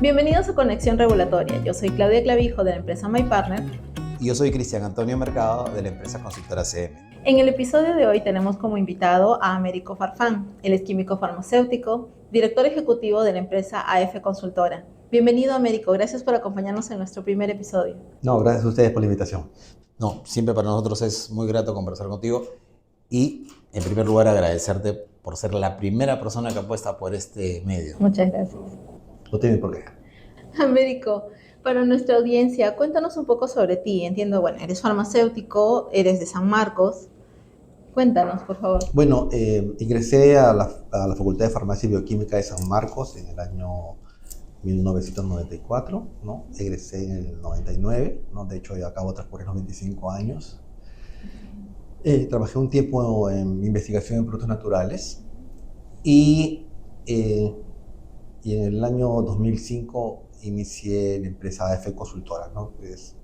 Bienvenidos a Conexión Regulatoria. Yo soy Claudia Clavijo de la empresa MyPartner. Y yo soy Cristian Antonio Mercado de la empresa consultora CM. En el episodio de hoy tenemos como invitado a Américo Farfán. Él es químico farmacéutico, director ejecutivo de la empresa AF Consultora. Bienvenido, Américo. Gracias por acompañarnos en nuestro primer episodio. No, gracias a ustedes por la invitación. No, siempre para nosotros es muy grato conversar contigo y, en primer lugar, agradecerte por ser la primera persona que apuesta por este medio. Muchas gracias. No tienen por qué. Américo, para nuestra audiencia, cuéntanos un poco sobre ti. Entiendo, bueno, eres farmacéutico, eres de San Marcos. Cuéntanos, por favor. Bueno, ingresé a la Facultad de Farmacia y Bioquímica de San Marcos en el año 1994, ¿no? Egresé en el 99, ¿no? De hecho, ya acabo de transcurrir los 25 años. Trabajé un tiempo en investigación en productos naturales y en el año 2005 inicié la empresa AF Consultora, ¿no? Que es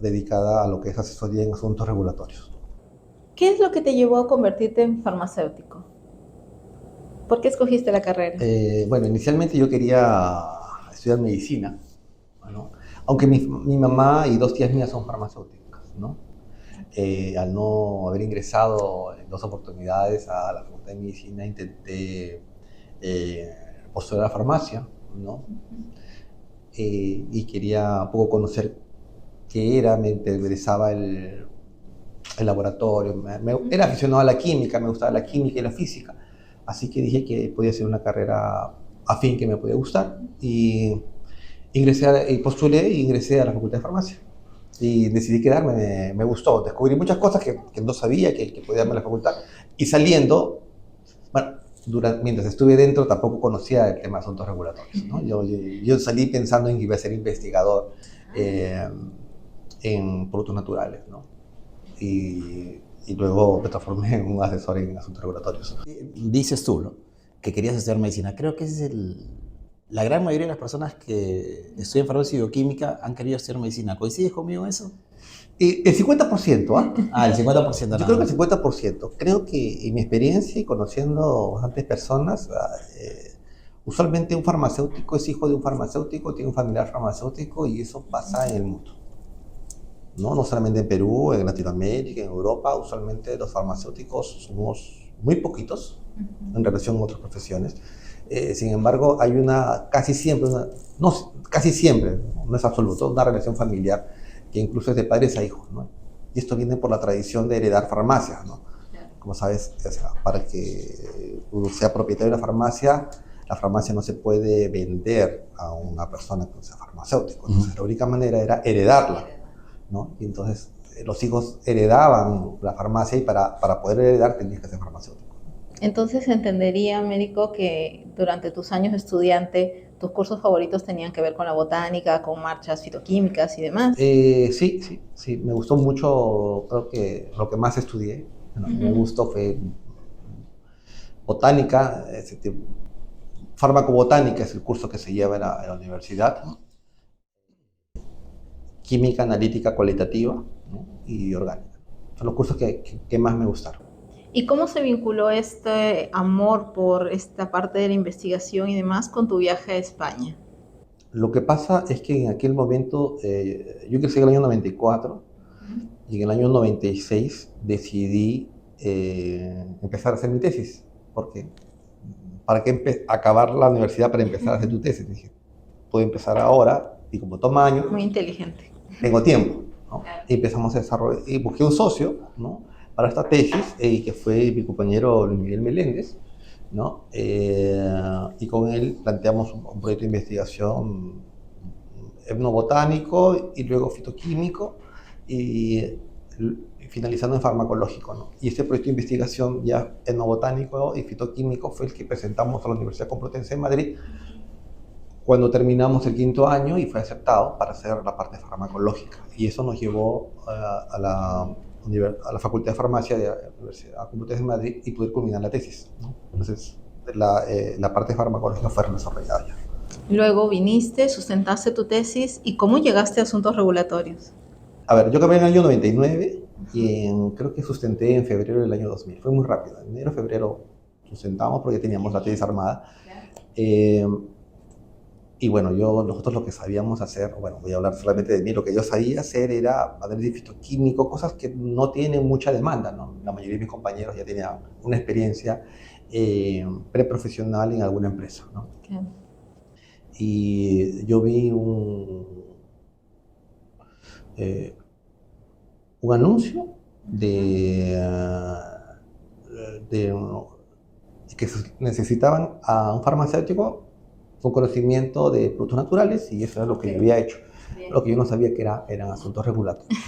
dedicada a lo que es asesoría en asuntos regulatorios. ¿Qué es lo que te llevó a convertirte en farmacéutico? ¿Por qué escogiste la carrera? Bueno, inicialmente yo quería estudiar medicina, ¿no? Aunque mi mamá y dos tías mías son farmacéuticas, ¿no? Al no haber ingresado en dos oportunidades a la Facultad de Medicina, intenté postular a farmacia, ¿no? Y quería un poco conocer qué era, me interesaba el laboratorio, era aficionado a la química, me gustaba la química y la física, así que dije que podía ser una carrera afín que me podía gustar y postulé e ingresé a la Facultad de Farmacia y decidí quedarme, me gustó, descubrí muchas cosas que no sabía que podía darme la facultad y saliendo, bueno, mientras estuve dentro tampoco conocía el tema de asuntos regulatorios, ¿no? Yo salí pensando en que iba a ser investigador en productos naturales, ¿no? Y luego me transformé en un asesor en asuntos regulatorios. Dices tú, ¿no?, que querías estudiar medicina. Creo que ese es la gran mayoría de las personas que estudian farmacia y bioquímica han querido estudiar medicina. ¿Coincides conmigo en eso? El 50%, ¿ah? El 50% nada. Yo creo que el 50%. Creo que en mi experiencia y conociendo bastantes personas, usualmente un farmacéutico es hijo de un farmacéutico, tiene un familiar farmacéutico y eso pasa en el mundo. No solamente en Perú, en Latinoamérica, en Europa, usualmente los farmacéuticos somos muy poquitos en relación a otras profesiones. Sin embargo, hay casi siempre, no es absoluto, una relación familiar que incluso es de padres a hijos, ¿no? Y esto viene por la tradición de heredar farmacias, ¿no? Como sabes, para que uno sea propietario de una farmacia, la farmacia no se puede vender a una persona que no sea farmacéutico. Entonces, la única manera era heredarla, ¿no? Y entonces los hijos heredaban la farmacia y para poder heredar tenías que ser farmacéutico. Entonces entendería, Américo, que durante tus años de estudiante, tus cursos favoritos tenían que ver con la botánica, con marchas fitoquímicas y demás. Sí, me gustó mucho, creo que lo que más estudié, me gustó fue botánica, farmacobotánica es el curso que se lleva en la universidad, química analítica cualitativa, ¿no? Y orgánica. Son los cursos que más me gustaron. ¿Y cómo se vinculó este amor por esta parte de la investigación y demás con tu viaje a España? Lo que pasa es que en aquel momento, yo ingresé en el año 94 y en el año 96 decidí empezar a hacer mi tesis, porque ¿para qué acabar la universidad para empezar a hacer tu tesis? Dije, puedo empezar ahora y como toma años, Muy inteligente. tengo tiempo, ¿no? Y empezamos a desarrollar, y busqué un socio, ¿no?, para esta tesis, que fue mi compañero Luis Miguel Meléndez, ¿no? Y con él planteamos un proyecto de investigación etnobotánico y luego fitoquímico y finalizando en farmacológico, ¿no? Y este proyecto de investigación ya etnobotánico y fitoquímico fue el que presentamos a la Universidad Complutense de Madrid cuando terminamos el quinto año y fue aceptado para hacer la parte farmacológica. Y eso nos llevó a la Facultad de Farmacia de la Universidad Complutense de Madrid y poder culminar la tesis, ¿no? Entonces, la parte farmacológica fue desarrollada ya. Luego viniste, sustentaste tu tesis y ¿cómo llegaste a asuntos regulatorios? A ver, yo acabé en el año 99 y creo que sustenté en febrero del año 2000. Fue muy rápido. En enero, febrero sustentamos porque teníamos la tesis armada. Y bueno, nosotros lo que sabíamos hacer, bueno, voy a hablar solamente de mí, lo que yo sabía hacer era análisis fitoquímico, cosas que no tienen mucha demanda, ¿no? La mayoría de mis compañeros ya tenían una experiencia preprofesional en alguna empresa, ¿no? Claro. Y yo vi un anuncio de que necesitaban a un farmacéutico con conocimiento de productos naturales y eso era lo que yo había hecho. Bien. Lo que yo no sabía que eran asuntos regulatorios.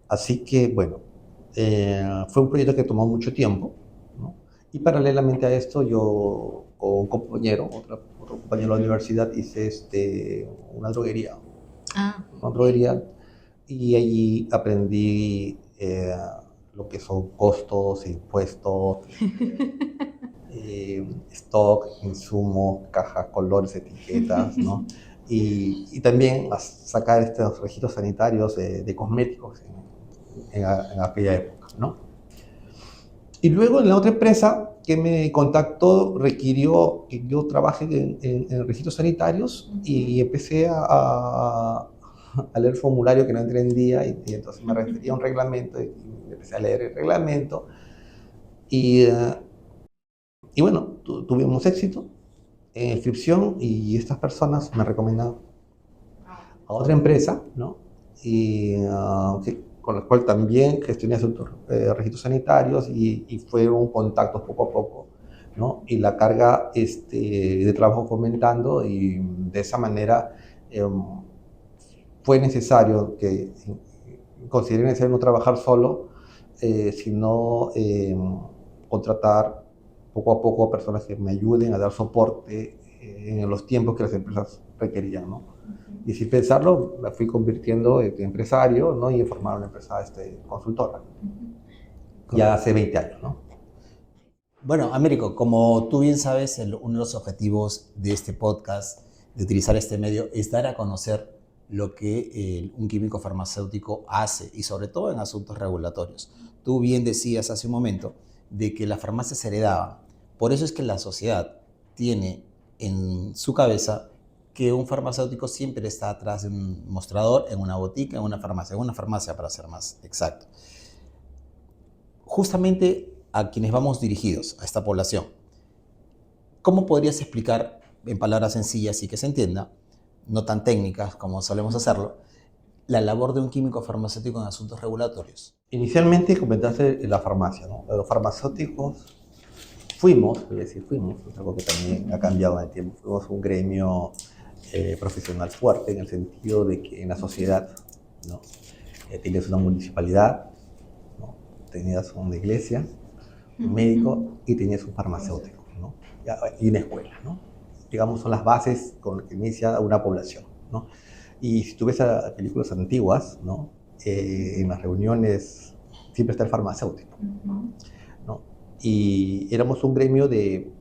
Así que, bueno, fue un proyecto que tomó mucho tiempo, ¿no? Y paralelamente a esto, yo con un compañero, otro compañero de la universidad, hice una droguería. Una droguería y allí aprendí lo que son costos, impuestos, stock, insumos, cajas, colores, etiquetas, ¿no? Y también a sacar estos registros sanitarios de cosméticos en aquella época, ¿no? Y luego en la otra empresa que me contactó requirió que yo trabaje en registros sanitarios y empecé a leer formulario que no entendía y entonces me refería a un reglamento y empecé a leer el reglamento y, y bueno, tuvimos éxito en inscripción y estas personas me recomendan a otra empresa, ¿no? Y con la cual también gestioné asuntos, registros sanitarios y fueron contactos poco a poco, ¿no? Y la carga de trabajo fue aumentando y de esa manera fue necesario que consideren necesario no trabajar solo, sino contratar poco a poco a personas que me ayuden a dar soporte en los tiempos que las empresas requerían, ¿no? Y sin pensarlo, me fui convirtiendo en empresario, ¿no? Y en formar una empresa consultora. Ya hace 20 años, ¿no? Bueno, Américo, como tú bien sabes, uno de los objetivos de este podcast, de utilizar este medio, es dar a conocer lo que un químico farmacéutico hace y sobre todo en asuntos regulatorios. Tú bien decías hace un momento de que las farmacias se heredaban. Por eso es que la sociedad tiene en su cabeza que un farmacéutico siempre está atrás de un mostrador, en una botica, en una farmacia para ser más exacto. Justamente a quienes vamos dirigidos, a esta población, ¿cómo podrías explicar en palabras sencillas y que se entienda, no tan técnicas como solemos hacerlo, la labor de un químico farmacéutico en asuntos regulatorios? Inicialmente comentaste la farmacia, ¿no? Los farmacéuticos voy a decir fuimos, es algo que también ha cambiado en el tiempo, fuimos un gremio profesional fuerte en el sentido de que en la sociedad, ¿no? Tenías una municipalidad, ¿no? Tenías una iglesia, un médico y tenías un farmacéutico, ¿no? Y una escuela, ¿no? Digamos, son las bases con las que inicia una población, ¿no? Y si tú ves a películas antiguas, ¿no? En las reuniones siempre está el farmacéutico, ¿no? Y éramos un gremio de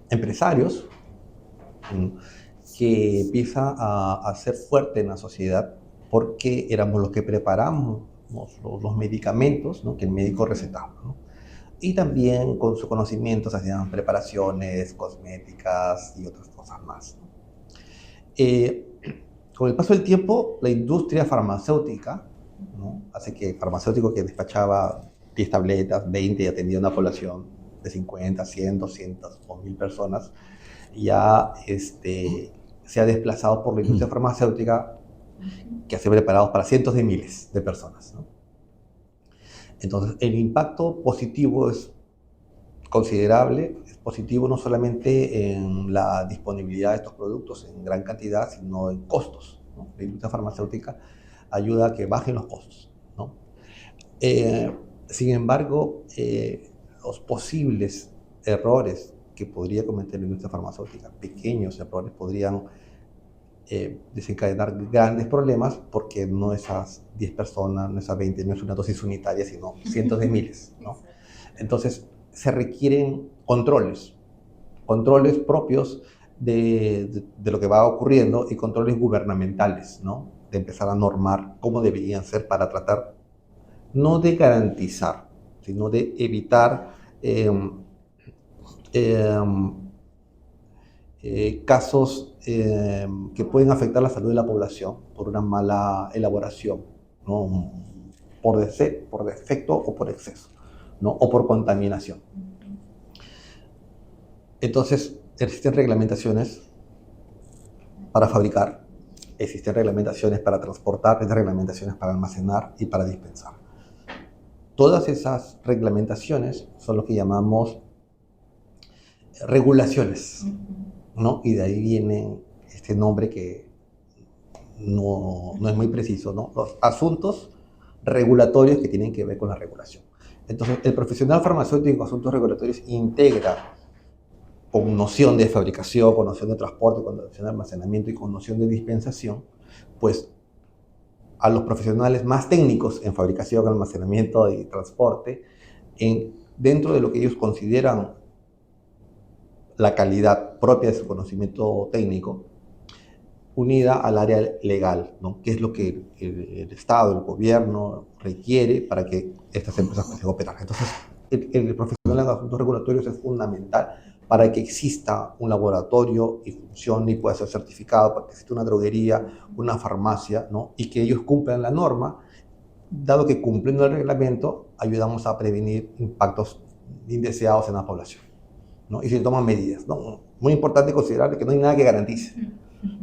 empresarios que empieza a ser fuerte en la sociedad porque éramos los que preparamos los medicamentos, ¿no? Que el médico recetaba, ¿no? Y también con su conocimiento se hacían preparaciones cosméticas y otras cosas más, ¿no? Con el paso del tiempo, la industria farmacéutica, ¿no? Hace que el farmacéutico que despachaba 10 tabletas, 20 y atendía a una población de 50, 100, 200 o 1000 personas, ya se ha desplazado por la industria farmacéutica que hace preparados para cientos de miles de personas, ¿no? Entonces, el impacto positivo es considerable, es positivo no solamente en la disponibilidad de estos productos en gran cantidad, sino en costos, ¿no? La industria farmacéutica ayuda a que bajen los costos, ¿no? Sin embargo, los posibles errores que podría cometer la industria farmacéutica, pequeños errores, podrían desencadenar grandes problemas porque no esas 10 personas, no esas 20, no es una dosis unitaria, sino cientos de miles, ¿no? Entonces, se requieren controles propios de lo que va ocurriendo y controles gubernamentales, ¿no? De empezar a normar cómo deberían ser para tratar, no de garantizar, sino de evitar casos que pueden afectar la salud de la población por una mala elaboración, ¿no? Por defecto o por exceso, ¿no? O por contaminación. Entonces, existen reglamentaciones para fabricar, existen reglamentaciones para transportar, existen reglamentaciones para almacenar y para dispensar. Todas esas reglamentaciones son lo que llamamos regulaciones, ¿no? Y de ahí viene este nombre que no es muy preciso, ¿no? Los asuntos regulatorios que tienen que ver con la regulación. Entonces, el profesional farmacéutico en asuntos regulatorios integra con noción de fabricación, con noción de transporte, con noción de almacenamiento y con noción de dispensación, pues a los profesionales más técnicos en fabricación, almacenamiento y transporte, dentro de lo que ellos consideran la calidad propia de su conocimiento técnico, unida al área legal, ¿no? Que es lo que el Estado, el gobierno requiere para que estas empresas puedan operar. Entonces, el profesional en asuntos regulatorios es fundamental para que exista un laboratorio y funcione y pueda ser certificado, para que exista una droguería, una farmacia, ¿no? Y que ellos cumplan la norma, dado que cumpliendo el reglamento ayudamos a prevenir impactos indeseados en la población, ¿no? Y se toman medidas, ¿no? Muy importante considerar que no hay nada que garantice.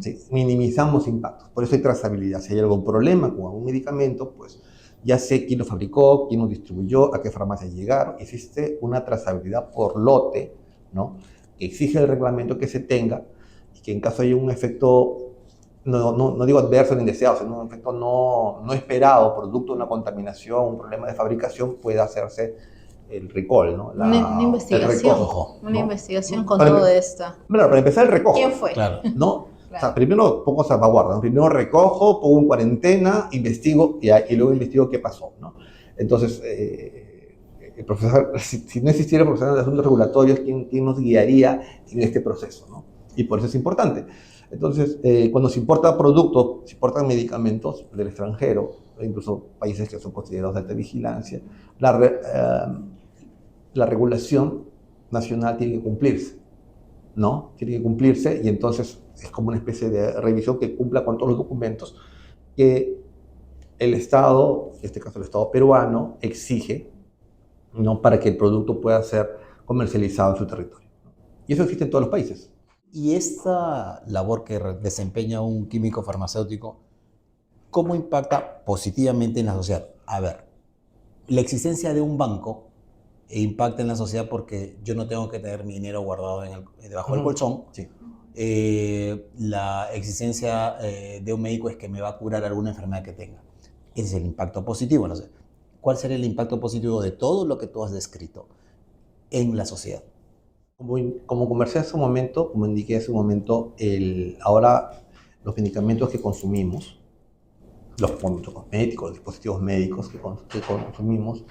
¿Sí? Minimizamos impactos, por eso hay trazabilidad. Si hay algún problema con algún medicamento, pues ya sé quién lo fabricó, quién lo distribuyó, a qué farmacia llegaron. Existe una trazabilidad por lote, ¿no? Que exige el reglamento que se tenga y que en caso haya un efecto, no digo adverso ni indeseado, sino un efecto no esperado, producto de una contaminación, un problema de fabricación, pueda hacerse el recall, ¿no? Una investigación. El recojo, Una ¿no? investigación con todo esto. Bueno, para empezar el recojo. ¿Quién fue? Claro. ¿No? Claro. O sea, primero pongo salvaguarda, ¿no? Primero recojo, pongo en cuarentena, investigo y luego investigo qué pasó, ¿no? Entonces, el profesor, si no existiera el profesional de asuntos regulatorios, ¿quién nos guiaría en este proceso, ¿no? Y por eso es importante. Entonces, cuando se importa productos, se importan medicamentos del extranjero, incluso países que son considerados de alta vigilancia, la regulación nacional tiene que cumplirse, ¿no? Tiene que cumplirse y entonces es como una especie de revisión que cumpla con todos los documentos que el Estado, en este caso el Estado peruano, exige, ¿no? Para que el producto pueda ser comercializado en su territorio. Y eso existe en todos los países. Y esta labor que desempeña un químico farmacéutico, ¿cómo impacta positivamente en la sociedad? A ver, la existencia de un banco impacta en la sociedad porque yo no tengo que tener mi dinero guardado debajo del colchón. Sí. La existencia de un médico es que me va a curar alguna enfermedad que tenga. Ese es el impacto positivo. No sé, ¿cuál sería el impacto positivo de todo lo que tú has descrito en la sociedad? Como conversé hace un momento, como indiqué hace un momento, ahora los medicamentos que consumimos, los cosméticos, los dispositivos médicos que consumimos,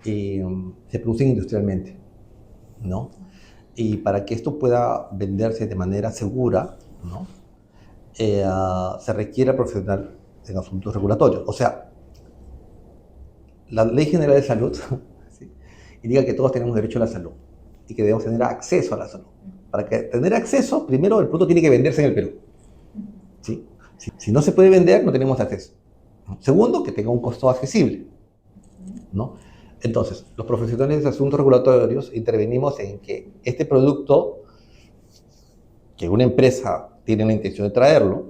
se producen industrialmente, ¿no? Y para que esto pueda venderse de manera segura, ¿no? Se requiere profesional en asuntos regulatorios. O sea, la Ley General de Salud ¿sí? indica que todos tenemos derecho a la salud y que debemos tener acceso a la salud. Para que tener acceso, primero el producto tiene que venderse en el Perú. ¿Sí? Si no se puede vender, no tenemos acceso. Segundo, que tenga un costo accesible, ¿no? Entonces, los profesionales de asuntos regulatorios intervenimos en que este producto, que una empresa tiene la intención de traerlo,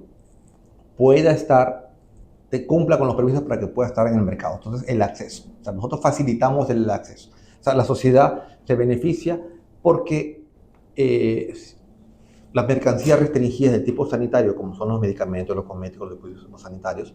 cumpla con los permisos para que pueda estar en el mercado. Entonces, el acceso. O sea, nosotros facilitamos el acceso. O sea, la sociedad se beneficia porque las mercancías restringidas de tipo sanitario, como son los medicamentos, los cosméticos, los dispositivos sanitarios,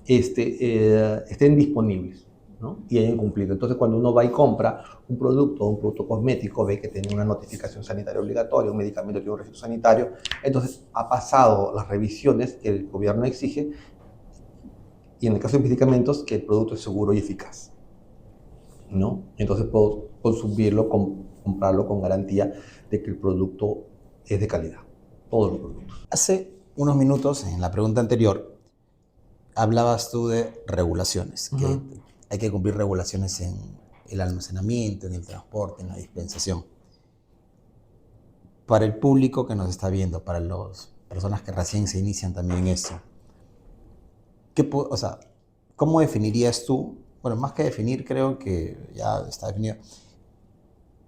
estén disponibles, ¿no? Y hayan cumplido. Entonces, cuando uno va y compra un producto cosmético, ve que tiene una notificación sanitaria obligatoria, un medicamento tiene un registro sanitario, entonces ha pasado las revisiones que el gobierno exige y en el caso de medicamentos, que el producto es seguro y eficaz, ¿no? Entonces puedo consumirlo, comprarlo con garantía de que el producto es de calidad, todos los productos. Hace unos minutos, en la pregunta anterior, hablabas tú de regulaciones, que hay que cumplir regulaciones en el almacenamiento, en el transporte, en la dispensación. para el público que nos está viendo, para las personas que recién se inician también en esto, o sea, ¿cómo definirías tú? Bueno, más que definir, creo que ya está definido.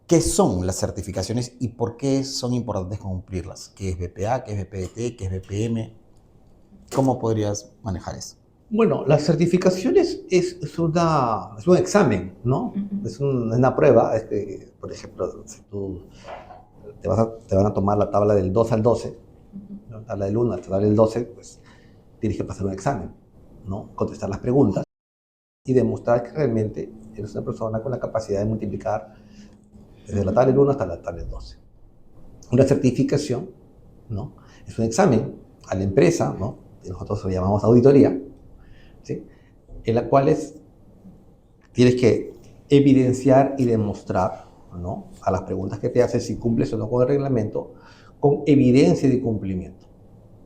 ¿Qué son las certificaciones y por qué son importantes cumplirlas? ¿Qué es BPA? ¿Qué es BPDT? ¿Qué es BPM? ¿Cómo podrías manejar eso? Bueno, las certificaciones es un examen, ¿no? Ujú. Es una prueba. Por ejemplo, si tú te van a tomar la tabla del 2 al 12, ¿no? La tabla del 1 a la tabla del 12, pues tienes que pasar un examen, ¿no? Contestar las preguntas y demostrar que realmente eres una persona con la capacidad de multiplicar desde la tabla del 1 hasta la tabla del 12. Una certificación, ¿no? Es un examen a la empresa, ¿no? Que nosotros lo llamamos auditoría, ¿sí? En la cual tienes que evidenciar y demostrar, ¿no? A las preguntas que te haces si cumples o no con el reglamento, con evidencia de cumplimiento,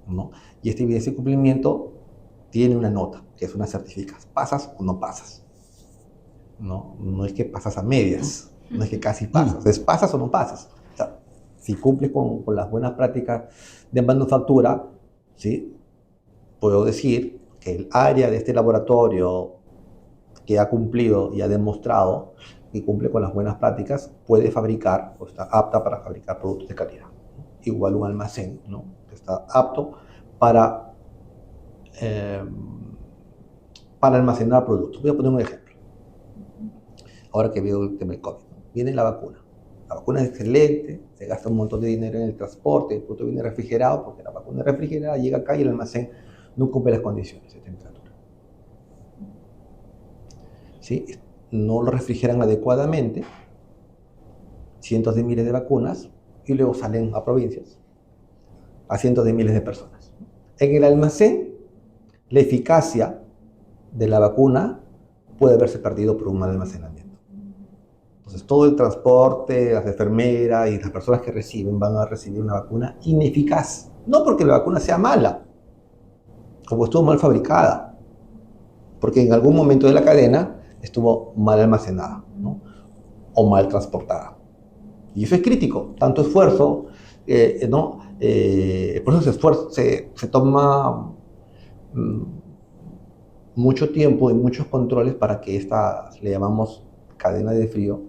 ¿no? Y esta evidencia de cumplimiento tiene una nota, que es una certificación. ¿Pasas o no pasas? ¿No? No es que pasas a medias, no es que casi pasas, es pasas o no pasas. O sea, si cumples con las buenas prácticas de manufactura, ¿sí? Puedo decir que el área de este laboratorio que ha cumplido y ha demostrado que cumple con las buenas prácticas puede fabricar o está apta para fabricar productos de calidad. Igual un almacén, ¿no? Que está apto para, eh, para almacenar productos. Voy a poner un ejemplo. Ahora que veo el tema del COVID, ¿no? Viene la vacuna. La vacuna es excelente, se gasta un montón de dinero en el transporte, el producto viene refrigerado porque la vacuna refrigerada llega acá y el almacén no cumple las condiciones de temperatura. ¿Sí? No lo refrigeran adecuadamente, cientos de miles de vacunas, y luego salen a provincias, a cientos de miles de personas. En el almacén, la eficacia de la vacuna puede haberse perdido por un mal almacenamiento. Entonces, todo el transporte, las enfermeras y las personas que reciben van a recibir una vacuna ineficaz. No porque la vacuna sea mala, como estuvo mal fabricada, porque en algún momento de la cadena estuvo mal almacenada, ¿no? O mal transportada. Y eso es crítico, tanto esfuerzo, ¿no? Por eso se toma mucho tiempo y muchos controles para que esta, le llamamos cadena de frío,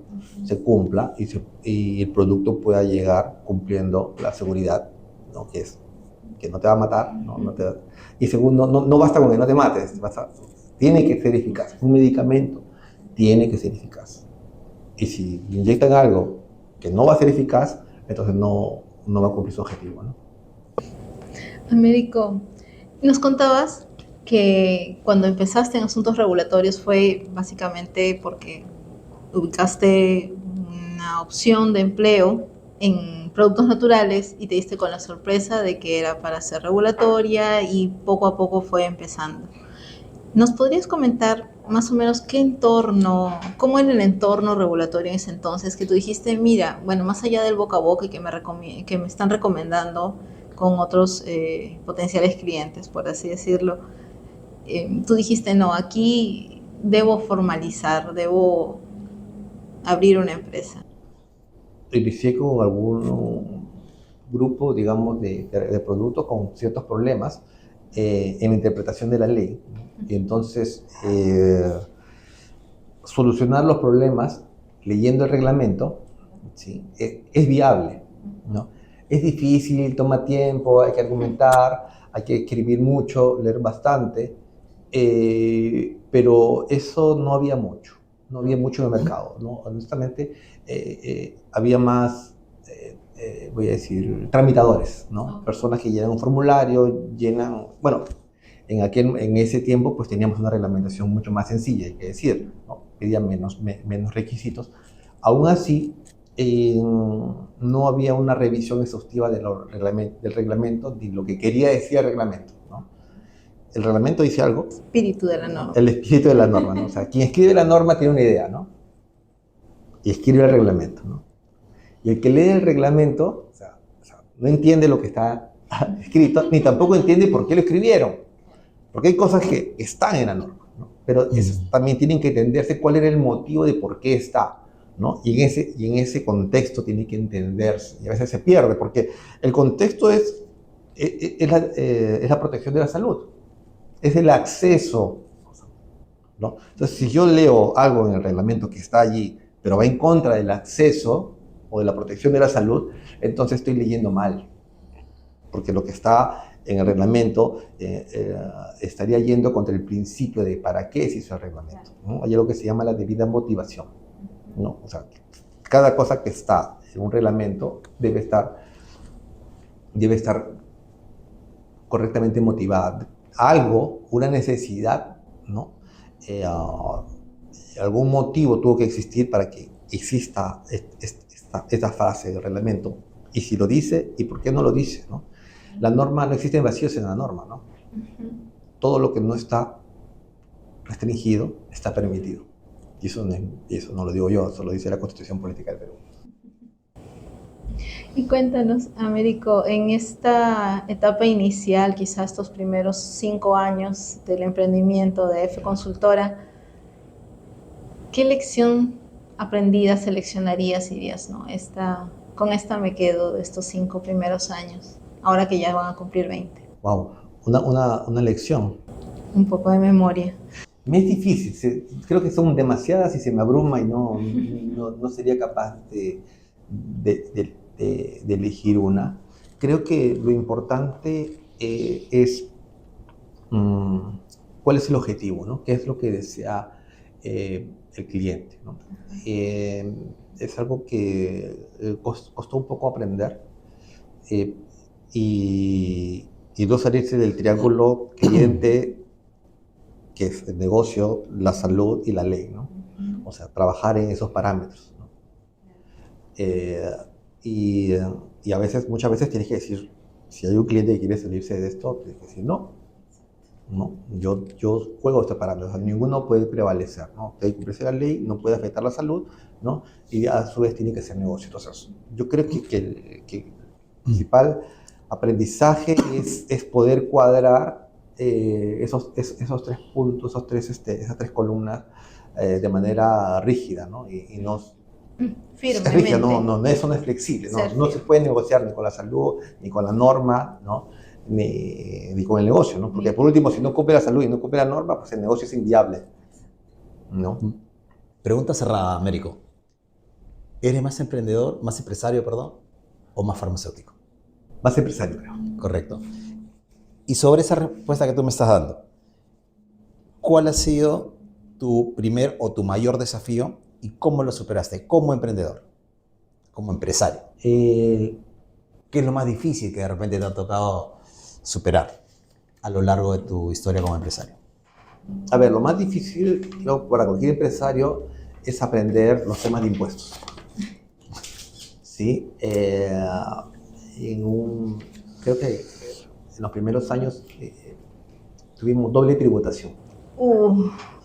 se cumpla y el producto pueda llegar cumpliendo la seguridad, ¿no? Que no te va a matar, ¿no? Y segundo, no basta con que no te mates, tiene que ser eficaz. Un medicamento tiene que ser eficaz. Y si inyectan algo que no va a ser eficaz, entonces no va a cumplir su objetivo, ¿no? Américo, nos contabas que cuando empezaste en asuntos regulatorios fue básicamente porque ubicaste una opción de empleo en productos naturales y te diste con la sorpresa de que era para ser regulatoria y poco a poco fue empezando. ¿Nos podrías comentar más o menos qué entorno, cómo era el entorno regulatorio en ese entonces? Que tú dijiste, mira, bueno, más allá del boca a boca y que me están recomendando con otros potenciales clientes, por así decirlo, tú dijiste, no, aquí debo formalizar, debo abrir una empresa. Inicié con algún grupo, digamos, de productos con ciertos problemas en la interpretación de la ley, ¿no? Y entonces, solucionar los problemas leyendo el reglamento, ¿sí? Es viable, ¿no? Es difícil, toma tiempo, hay que argumentar, hay que escribir mucho, leer bastante, pero eso no había mucho en el mercado, ¿no? Honestamente, había más, voy a decir, tramitadores, ¿no? Personas que llenan un formulario, bueno, en ese tiempo pues teníamos una reglamentación mucho más sencilla, hay que decir, ¿no? Pedían menos requisitos. Aún así, no había una revisión exhaustiva del reglamento, de lo que quería decir el reglamento, ¿no? El reglamento dice algo. Espíritu de la norma. El espíritu de la norma, ¿no? O sea, quien escribe la norma tiene una idea, ¿no? Y escribe el reglamento, ¿no? Y el que lee el reglamento, o sea, no entiende lo que está escrito, ni tampoco entiende por qué lo escribieron. Porque hay cosas que están en la norma, ¿no? Pero también tienen que entenderse cuál era el motivo de por qué está, ¿no? Y en ese contexto tiene que entenderse, y a veces se pierde, porque el contexto es la protección de la salud, es el acceso, ¿no? Entonces, si yo leo algo en el reglamento que está allí, pero va en contra del acceso o de la protección de la salud, entonces estoy leyendo mal, porque lo que está en el reglamento estaría yendo contra el principio de para qué se hizo el reglamento, ¿no? Hay algo que se llama la debida motivación, ¿no? O sea, cada cosa que está en un reglamento debe estar correctamente motivada. Algo, una necesidad, ¿no? Algún motivo tuvo que existir para que exista esta frase del reglamento. Y si lo dice, ¿y por qué no lo dice, no? La norma, no existen vacíos en la norma, ¿no? Todo lo que no está restringido está permitido. Y eso no lo digo yo, eso lo dice la Constitución Política del Perú. Y cuéntanos, Américo, en esta etapa inicial, quizás estos primeros 5 años del emprendimiento de F Consultora, ¿qué lección aprendida seleccionarías y dirías, no, con esta me quedo de estos 5 primeros años, ahora que ya van a cumplir 20? Wow, una lección. Un poco de memoria. Me es difícil, creo que son demasiadas y se me abruma y no sería capaz de elegir una. Creo que lo importante es cuál es el objetivo, ¿no? ¿Qué es lo que desea el cliente, ¿no? Es algo que costó un poco aprender y no salirse del triángulo cliente, que es el negocio, la salud y la ley, ¿no? O sea, trabajar en esos parámetros, ¿no? Y muchas veces tienes que decir, si hay un cliente que quiere salirse de esto, tienes que decir, no, yo juego este parámetro, o sea, ninguno puede prevalecer, ¿no? Tiene que cumplirse la ley, no puede afectar la salud, ¿no? Y a su vez tiene que ser negocio. Entonces, yo creo que el principal aprendizaje es poder cuadrar esos 3 puntos, esas 3 columnas de manera rígida, ¿no? Y no Firmemente. es rígida, eso no es flexible, no se puede negociar ni con la salud, ni con la norma, ¿no? Ni con el negocio, ¿no? Porque por último, si no cumple la salud y no cumple la norma, pues el negocio es inviable, ¿no? Pregunta cerrada, Américo. ¿Eres más empresario, o más farmacéutico? Más empresario, creo. Correcto. Y sobre esa respuesta que tú me estás dando, ¿cuál ha sido tu primer o tu mayor desafío y cómo lo superaste como emprendedor, como empresario? ¿Qué es lo más difícil que de repente te ha tocado superar a lo largo de tu historia como empresario? A ver, lo más difícil, creo, para cualquier empresario es aprender los temas de impuestos. ¿Sí? Creo que en los primeros años tuvimos doble tributación.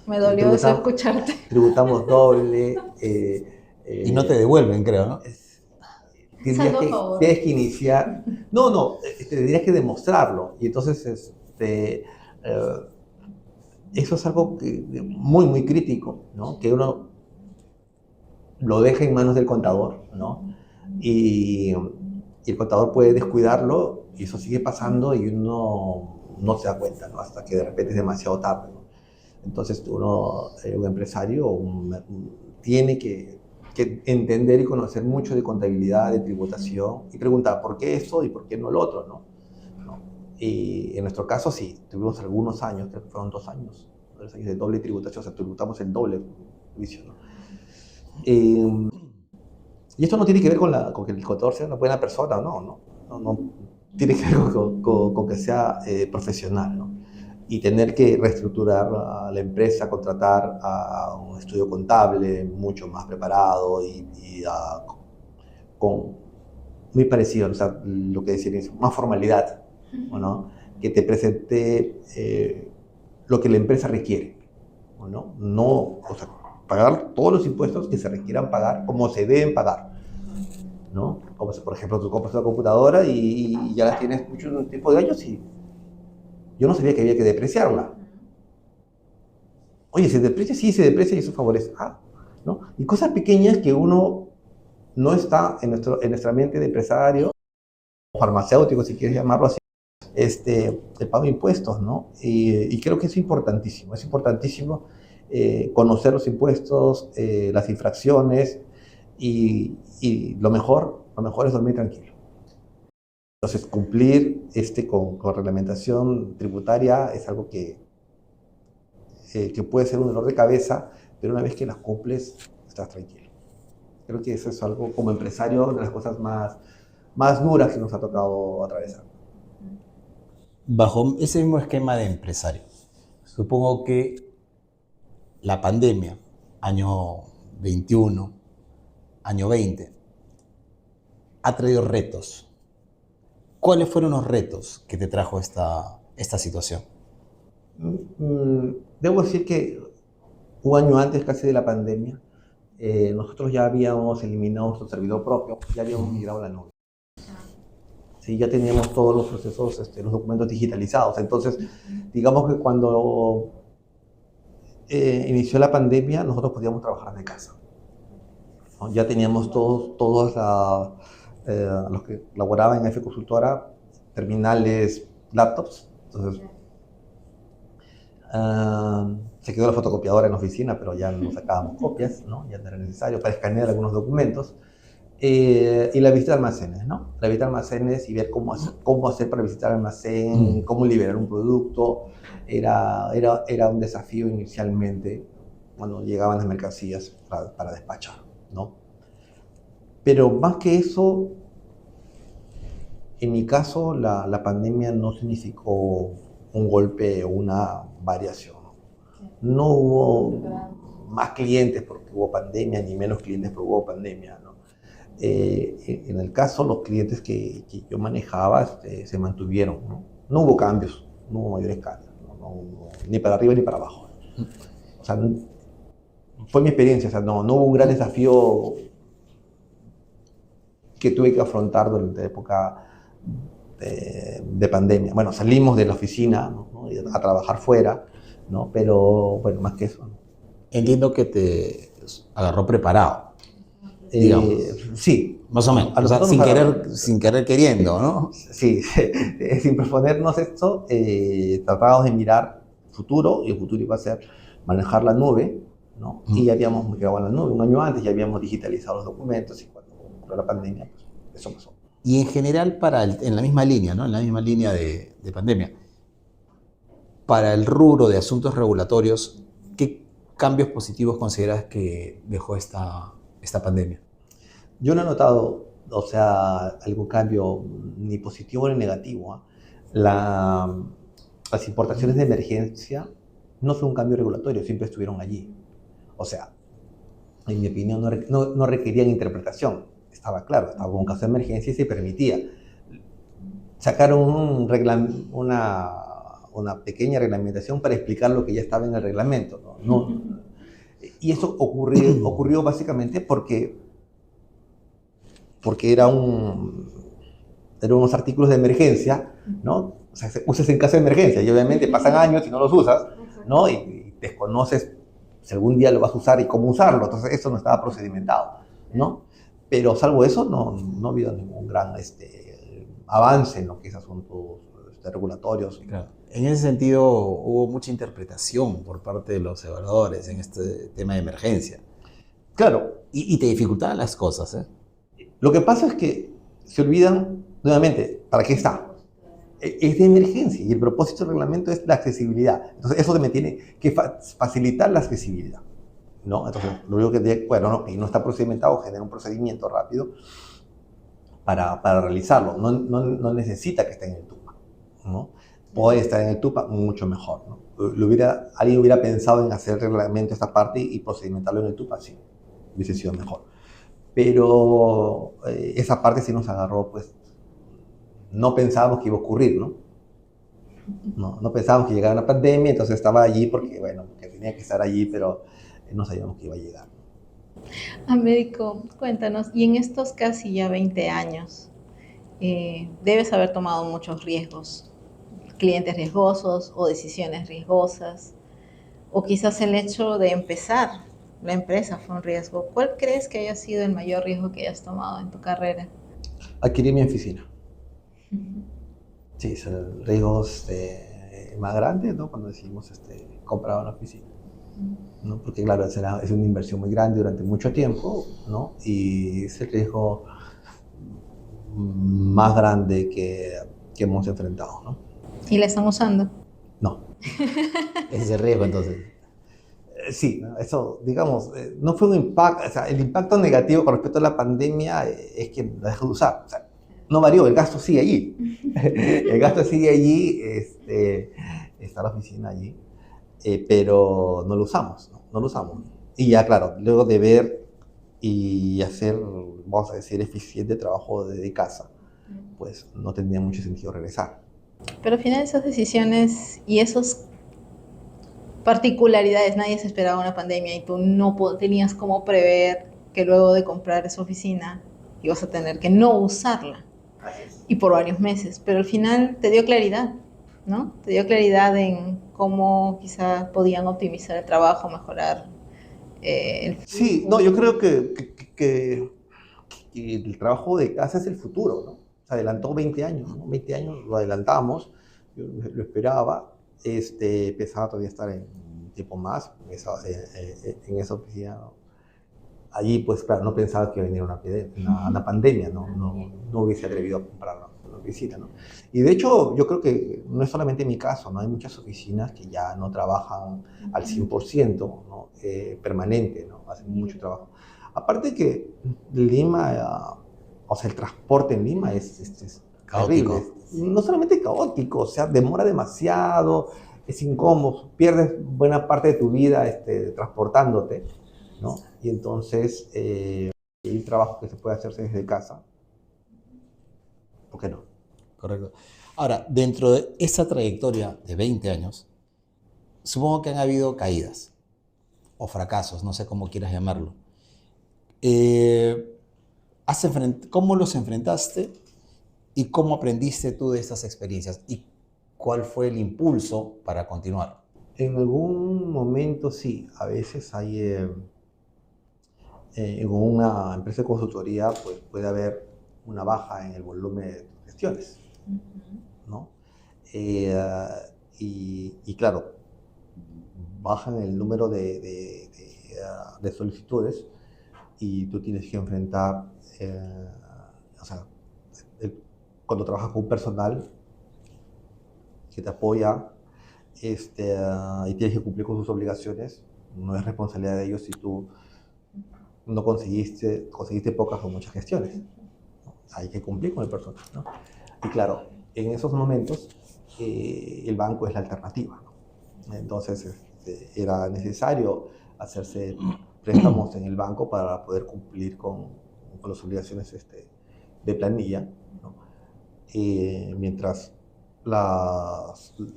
Me dolió eso escucharte. Tributamos doble. Y no te devuelven, creo, ¿no? Tendrías que iniciar. Tendrías que demostrarlo. Y entonces, eso es algo muy, muy crítico, ¿no? Que uno lo deja en manos del contador, ¿no? Y el contador puede descuidarlo y eso sigue pasando y uno no se da cuenta, ¿no? Hasta que de repente es demasiado tarde, ¿no? Entonces un empresario tiene que entender y conocer mucho de contabilidad, de tributación y preguntar por qué esto y por qué no el otro, ¿no? Y en nuestro caso sí, tuvimos algunos años, creo que fueron 2 años de doble tributación, o sea, tributamos el doble juicio, ¿no? Y esto no tiene que ver con que el contador sea una buena persona, no. Tiene que ver con que sea profesional, ¿no? Y tener que reestructurar la empresa, contratar a un estudio contable mucho más preparado muy parecido, o sea, lo que decir es más formalidad, ¿no? Que te presente lo que la empresa requiere, ¿no? O sea, pagar todos los impuestos que se requieran pagar como se deben pagar, ¿no? Como si, por ejemplo, tú compras una computadora y ya la tienes mucho tiempo de años y yo no sabía que había que depreciarla. Oye, ¿se deprecia? Sí, se deprecia y eso favorece. ¿no? Y cosas pequeñas que uno no está en nuestra mente de empresario, o farmacéutico, si quieres llamarlo así, el pago de impuestos, ¿no? Y creo que es importantísimo conocer los impuestos, las infracciones, y lo mejor es dormir tranquilo. Entonces, cumplir con reglamentación tributaria es algo que puede ser un dolor de cabeza, pero una vez que las cumples, estás tranquilo. Creo que eso es algo, como empresario, de las cosas más duras que nos ha tocado atravesar. Bajo ese mismo esquema de empresario, supongo que la pandemia, año 21, año 20, ha traído retos. ¿Cuáles fueron los retos que te trajo esta situación? Debo decir que un año antes casi de la pandemia, nosotros ya habíamos eliminado nuestro servidor propio, ya habíamos migrado a la nube. Sí, ya teníamos todos los procesos, los documentos digitalizados. Entonces, digamos que cuando inició la pandemia, nosotros podíamos trabajar de casa, ¿no? Ya teníamos todos los que laboraban en F Consultora, terminales, laptops. Entonces, se quedó la fotocopiadora en la oficina, pero ya no sacábamos copias, ¿no? Ya no era necesario para escanear algunos documentos. Y la visita de almacenes, ¿no? La visita de almacenes y ver cómo hacer para visitar almacén, cómo liberar un producto. Era un desafío inicialmente cuando llegaban las mercancías para despachar, ¿no? Pero más que eso, en mi caso, la pandemia no significó un golpe o una variación. No hubo más clientes porque hubo pandemia, ni menos clientes porque hubo pandemia, ¿no? En el caso, los clientes que yo manejaba se mantuvieron, ¿no? No hubo cambios, no hubo mayores cambios, no hubo ni para arriba ni para abajo. O sea, fue mi experiencia, o sea, no hubo un gran desafío que tuve que afrontar durante la época de pandemia. Bueno, salimos de la oficina, ¿no? A trabajar fuera, ¿no? Pero bueno, más que eso, ¿no? Entiendo que te agarró preparado, digamos. Sí. Más o menos, A o sea, nosotros sin querer queriendo, ¿no? Sí, sin proponernos esto, tratábamos de mirar futuro, y el futuro iba a ser manejar la nube, ¿no? Y ya habíamos migrado a la nube un año antes, ya habíamos digitalizado los documentos, y cuando ocurrió la pandemia, pues eso pasó. Y en general, en la misma línea, ¿no? En la misma línea de pandemia, para el rubro de asuntos regulatorios, ¿qué cambios positivos consideras que dejó esta pandemia? Yo no he notado, o sea, algún cambio ni positivo ni negativo, ¿eh? Las importaciones de emergencia no fue un cambio regulatorio, siempre estuvieron allí. O sea, en mi opinión, no requerían interpretación. Estaba claro, estaba con un caso de emergencia y se permitía. Sacaron una pequeña reglamentación para explicar lo que ya estaba en el reglamento, ¿no? Y eso ocurrió básicamente porque eran unos artículos de emergencia, ¿no? O sea, se usas en caso de emergencia y obviamente pasan años y no los usas, ¿no? Y desconoces si algún día lo vas a usar y cómo usarlo. Entonces eso no estaba procedimentado, ¿no? Pero salvo eso, no ha habido ningún gran avance en lo que es asuntos regulatorios. Claro. En ese sentido, hubo mucha interpretación por parte de los evaluadores en este tema de emergencia. Claro. Y te dificultaban las cosas, ¿eh? Lo que pasa es que se olvidan, nuevamente, ¿para qué está? Es de emergencia y el propósito del reglamento es la accesibilidad. Entonces, eso me tiene que facilitar la accesibilidad, ¿no? Entonces, lo único que, bueno, no está procedimentado, genera un procedimiento rápido para realizarlo. No necesita que esté en el TUPA, ¿no? Puede estar en el TUPA mucho mejor, ¿no? Alguien hubiera pensado en hacer el reglamento esta parte y procedimentarlo en el TUPA, sí, hubiese sido mejor. Pero esa parte sí nos agarró, pues no pensábamos que iba a ocurrir, ¿no? No pensábamos que llegara una pandemia, entonces estaba allí porque, bueno, que tenía que estar allí, pero no sabíamos que iba a llegar. Américo, cuéntanos, y en estos casi ya 20 años, debes haber tomado muchos riesgos, clientes riesgosos o decisiones riesgosas, o quizás el hecho de empezar la empresa fue un riesgo. ¿Cuál crees que haya sido el mayor riesgo que hayas tomado en tu carrera? Adquirí mi oficina. Ujú. Sí, son riesgos más grandes, ¿no? Cuando decidimos comprar una oficina, ¿no? Porque claro, es una inversión muy grande durante mucho tiempo, ¿no? Y es el riesgo más grande que hemos enfrentado, ¿no? ¿Y la están usando? No. Ese es el riesgo, entonces. Sí, ¿no? Eso, digamos, no fue un impacto, o sea, el impacto negativo con respecto a la pandemia es que la dejó de usar. O sea, no varió, el gasto sigue allí. El gasto sigue allí, está la oficina allí, pero no lo usamos, ¿no? No lo usamos. Y ya, claro, luego de ver y hacer, vamos a decir, eficiente trabajo desde casa, pues no tendría mucho sentido regresar. Pero al final esas decisiones y esas particularidades, nadie se esperaba una pandemia y tú no tenías cómo prever que luego de comprar esa oficina ibas a tener que no usarla y por varios meses, pero al final te dio claridad, ¿no? Te dio claridad en cómo quizás podían optimizar el trabajo, mejorar el Sí, no, flujo. yo creo que el trabajo de casa es el futuro, ¿no? Se adelantó 20 años, ¿no? 20 años lo adelantamos, yo lo esperaba, pensaba todavía estar en un tiempo más en esa oficina, ¿no? Allí, pues claro, no pensaba que iba a venir una pandemia, ¿no? No hubiese atrevido a comprar una oficina, ¿no? Y de hecho, yo creo que no es solamente mi caso, ¿no? Hay muchas oficinas que ya no trabajan al 100%, ¿no? Permanente, ¿no? Hacen mucho trabajo. Aparte que Lima, o sea, el transporte en Lima es terrible. Caótico. No solamente caótico, o sea, demora demasiado, es incómodo, pierdes buena parte de tu vida transportándote, ¿no? Y entonces, el trabajo que se puede hacerse desde casa, ¿por qué no? Correcto. Ahora, dentro de esa trayectoria de 20 años, supongo que han habido caídas o fracasos, no sé cómo quieras llamarlo. Eh, ¿Cómo los enfrentaste y cómo aprendiste tú de estas experiencias? ¿Y cuál fue el impulso para continuar? En algún momento sí, a veces hay, en una empresa de consultoría, pues puede haber una baja en el volumen de gestiones, ¿no? Eh, y claro, bajan el número de solicitudes y tú tienes que enfrentar, o sea, el- cuando trabajas con personal que te apoya y tienes que cumplir con sus obligaciones, no es responsabilidad de ellos si tú no conseguiste pocas o muchas gestiones, ¿no? Hay que cumplir con el personal, ¿no? Y claro, en esos momentos el banco es la alternativa, ¿no? Entonces era necesario hacerse préstamos en el banco para poder cumplir con las obligaciones de planilla, ¿no? Mientras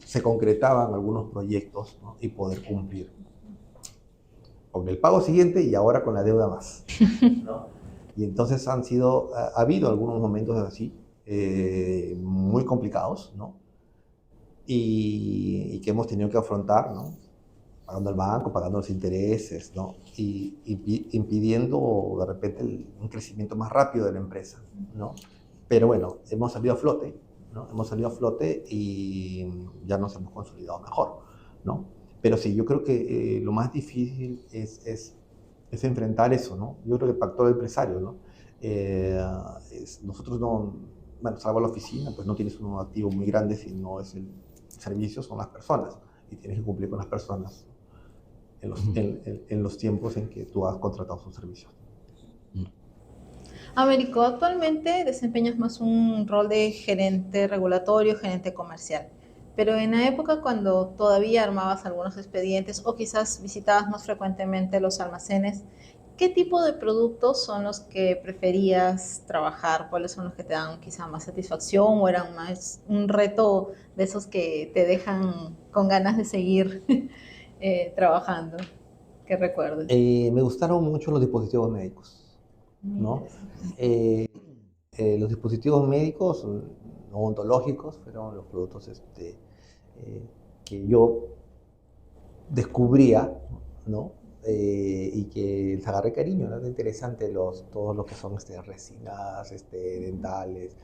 se concretaban algunos proyectos, ¿no? Y poder cumplir con el pago siguiente y ahora con la deuda más, ¿no? Y entonces ha habido algunos momentos así, muy complicados, ¿no? Y que hemos tenido que afrontar, ¿no? Pagando al banco, pagando los intereses, ¿no? Y impidiendo de repente un crecimiento más rápido de la empresa, ¿no? Pero bueno, hemos salido a flote, ¿no? Hemos salido a flote y ya nos hemos consolidado mejor, ¿no? Pero sí, yo creo que lo más difícil es enfrentar eso, ¿no? Yo creo que para todo empresario, ¿no? Eh, nosotros no, bueno, salvo la oficina, pues no tienes un activo muy grande si no es el servicio, son las personas y tienes que cumplir con las personas en los tiempos en que tú has contratado sus servicios. Américo, actualmente desempeñas más un rol de gerente regulatorio, gerente comercial, pero en la época cuando todavía armabas algunos expedientes o quizás visitabas más frecuentemente los almacenes, ¿qué tipo de productos son los que preferías trabajar? ¿Cuáles son los que te dan quizá más satisfacción o eran más un reto de esos que te dejan con ganas de seguir trabajando? ¿Qué recuerdes? Me gustaron mucho los dispositivos médicos, Muy ¿no? interesante. Eh, los dispositivos médicos no odontológicos fueron los productos eh, que yo descubría, ¿no? y que les agarre cariño, ¿no? Es interesante todos los que son resinas, dentales,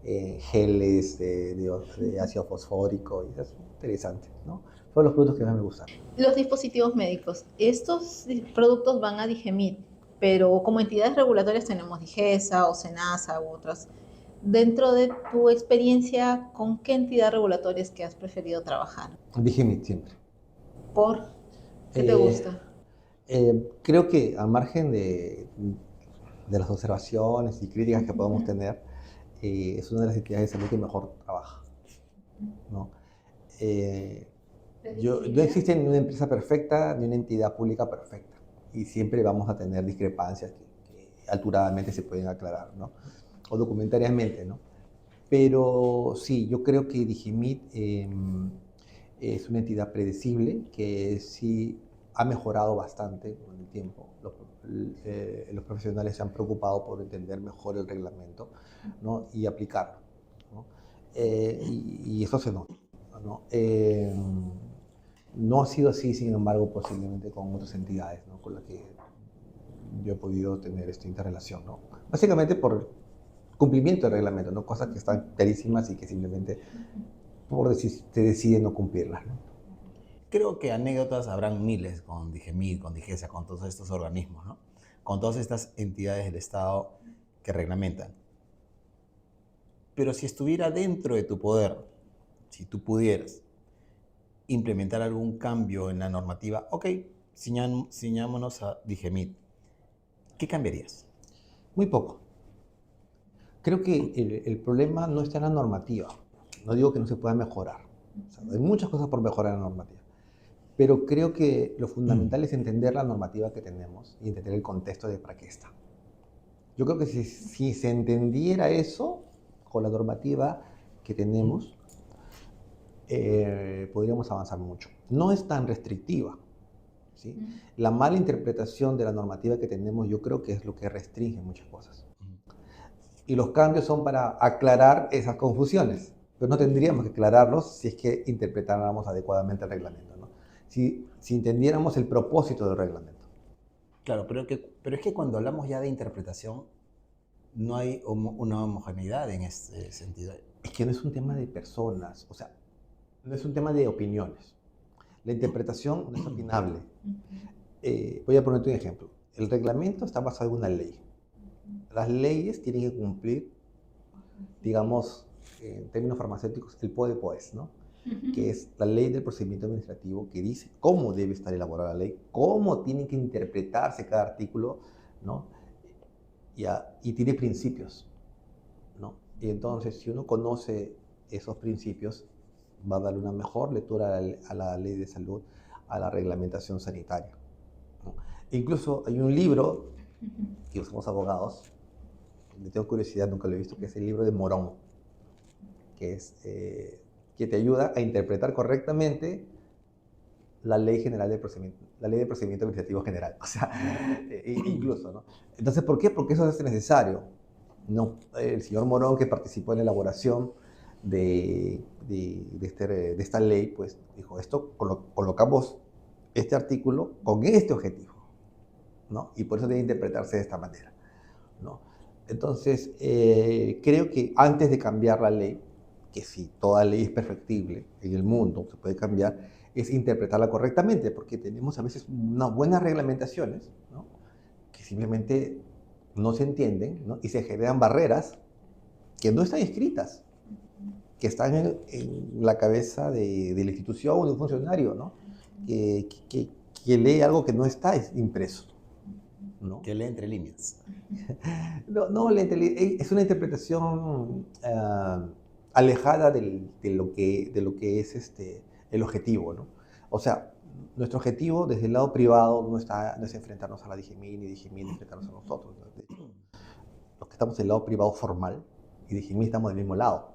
geles de ácido fosfórico, y eso es interesante, ¿no? Son los productos que más me gustan. Los dispositivos médicos, estos productos van a Digemit, pero como entidades regulatorias tenemos Digesa o Senasa u otras. Dentro de tu experiencia, ¿con qué entidad regulatoria es que has preferido trabajar? Dije siempre. ¿Por qué te Eh, gusta? Creo que al margen de las observaciones y críticas que podemos tener, es una de las entidades de salud que mejor trabaja, ¿no? Eh, no existe ni una empresa perfecta ni una entidad pública perfecta, y siempre vamos a tener discrepancias que alturadamente se pueden aclarar, ¿no? O documentariamente, ¿no? Pero sí, yo creo que Digimit es una entidad predecible que sí ha mejorado bastante con el tiempo. Los profesionales se han preocupado por entender mejor el reglamento, ¿no? Y aplicarlo, ¿no? Y eso se nota, ¿no? No ha sido así, sin embargo, posiblemente con otras entidades, ¿no? Con las que yo he podido tener esta interrelación, ¿no? Básicamente por cumplimiento del reglamento, ¿no? Cosas que están clarísimas y que simplemente se deciden no cumplirlas, ¿no? Creo que anécdotas habrán miles con Digemid, con Digesa, con todos estos organismos, ¿no? Con todas estas entidades del Estado que reglamentan. Pero si estuviera dentro de tu poder, si tú pudieras implementar algún cambio en la normativa, ok, ciñámonos a Digemid, ¿qué cambiarías? Muy poco. Creo que el problema no está en la normativa. No digo que no se pueda mejorar. O sea, hay muchas cosas por mejorar en la normativa. Pero creo que lo fundamental es entender la normativa que tenemos y entender el contexto de para qué está. Yo creo que si se entendiera eso con la normativa que tenemos, podríamos avanzar mucho. No es tan restrictiva, ¿sí? La mala interpretación de la normativa que tenemos, yo creo que es lo que restringe muchas cosas. Y los cambios son para aclarar esas confusiones, pero no tendríamos que aclararlos si es que interpretáramos adecuadamente el reglamento, ¿no? Si entendiéramos el propósito del reglamento. Claro, pero es que cuando hablamos ya de interpretación, no hay una homogeneidad en este sentido. Es que no es un tema de personas, o sea, no es un tema de opiniones. La interpretación no es opinable. Voy a ponerte un ejemplo. El reglamento está basado en una ley. Las leyes tienen que cumplir, digamos, en términos farmacéuticos, el PODEPOES, ¿no? Que es la ley del procedimiento administrativo, que dice cómo debe estar elaborada la ley, cómo tiene que interpretarse cada artículo, ¿no? Y tiene principios, ¿no? Y entonces, si uno conoce esos principios, va a darle una mejor lectura a la ley de salud, a la reglamentación sanitaria, ¿no? Incluso hay un libro que usamos abogados, le tengo curiosidad, nunca lo he visto, que es el libro de Morón, que que te ayuda a interpretar correctamente la ley general de procedimiento, la ley de procedimiento administrativo general, o sea, incluso, ¿no? Entonces, ¿por qué? Porque eso es necesario. No, el señor Morón, que participó en la elaboración de esta ley, pues dijo, esto colocamos este artículo con este objetivo, ¿no? Y por eso debe interpretarse de esta manera, ¿no? Entonces, creo que antes de cambiar la ley, que si toda ley es perfectible en el mundo, se puede cambiar, es interpretarla correctamente, porque tenemos a veces unas buenas reglamentaciones, ¿no? Que simplemente no se entienden, ¿no? Y se generan barreras que no están escritas, que están en la cabeza de la institución o de un funcionario, ¿no? Que lee algo que no está impreso, ¿no? Que lee entre líneas. No, es una interpretación alejada de lo que es el objetivo, ¿no? O sea, nuestro objetivo desde el lado privado no es enfrentarnos a la Digemid, ni Digemid enfrentarnos a nosotros, ¿no? De hecho, los que estamos del lado privado formal y Digemid estamos del mismo lado,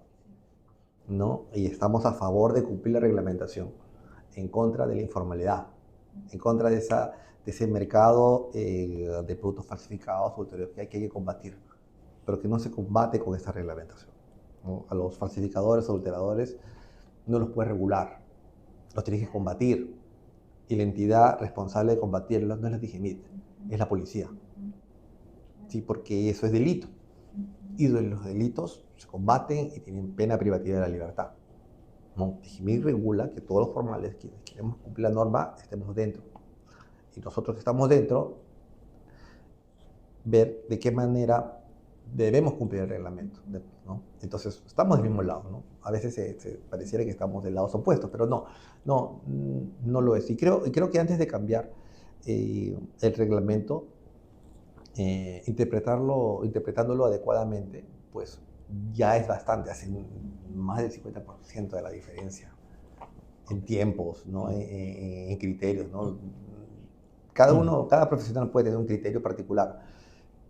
¿no? Y estamos a favor de cumplir la reglamentación, en contra de la informalidad, en contra de ese mercado de productos falsificados, adulterios que hay que combatir, pero que no se combate con esta reglamentación, ¿no? A los falsificadores, adulteradores, no los puedes regular, los tienes que combatir, y la entidad responsable de combatirlos no es la DIGEMIT, es la policía. Sí, porque eso es delito. Y los delitos se combaten y tienen pena privativa de la libertad. No, DIGEMIT regula que todos los formales, quienes queremos cumplir la norma, estemos dentro. Y nosotros que estamos dentro, ver de qué manera debemos cumplir el reglamento, ¿no? Entonces, estamos del mismo lado, ¿no? A veces se pareciera que estamos de lados opuestos, pero no lo es. Y creo que antes de cambiar el reglamento, interpretándolo adecuadamente, pues ya es bastante, hace más del 50% de la diferencia en tiempos, ¿no? En criterios, ¿no? Cada profesional puede tener un criterio particular,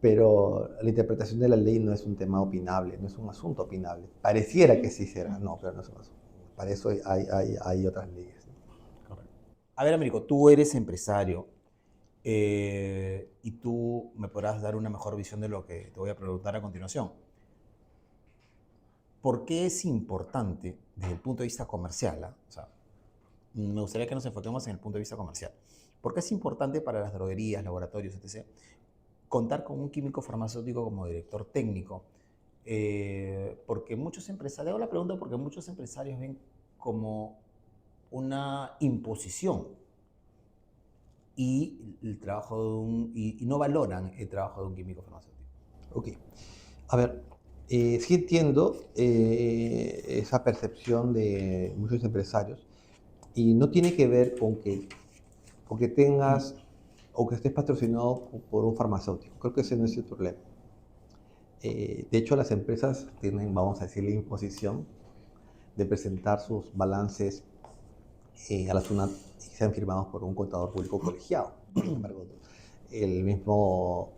pero la interpretación de la ley no es un tema opinable, no es un asunto opinable. Pareciera que sí será, no, pero no es un asunto. Para eso hay otras leyes. Correcto. A ver, Américo, tú eres empresario y tú me podrás dar una mejor visión de lo que te voy a preguntar a continuación. ¿Por qué es importante desde el punto de vista comercial? O sea, me gustaría que nos enfoquemos en el punto de vista comercial. ¿Por qué es importante para las droguerías, laboratorios, etc., contar con un químico farmacéutico como director técnico? Porque muchos empresarios, hago la pregunta porque muchos empresarios ven como una imposición y no valoran el trabajo de un químico farmacéutico. Ok. A ver, sí entiendo esa percepción de muchos empresarios y no tiene que ver con que tengas o que estés patrocinado por un farmacéutico. Creo que ese no es el problema. De hecho, las empresas tienen, vamos a decir, la imposición de presentar sus balances a la SUNAT y sean firmados por un contador público colegiado. Sin embargo, el mismo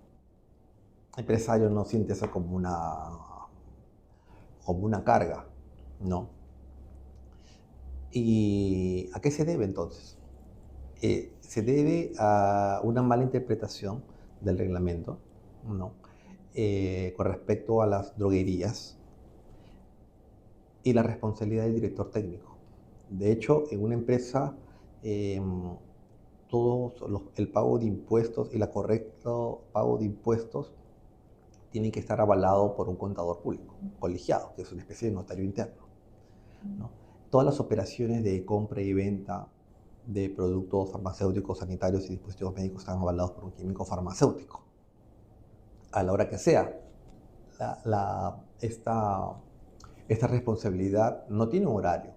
empresario no siente eso como una carga, ¿no? ¿Y a qué se debe entonces? Se debe a una mala interpretación del reglamento, ¿no? Con respecto a las droguerías y la responsabilidad del director técnico. De hecho, en una empresa, el pago de impuestos y el correcto pago de impuestos tienen que estar avalados por un contador público, colegiado, que es una especie de notario interno, ¿no? Todas las operaciones de compra y venta de productos farmacéuticos, sanitarios y dispositivos médicos están avalados por un químico farmacéutico. A la hora que sea, esta responsabilidad no tiene un horario,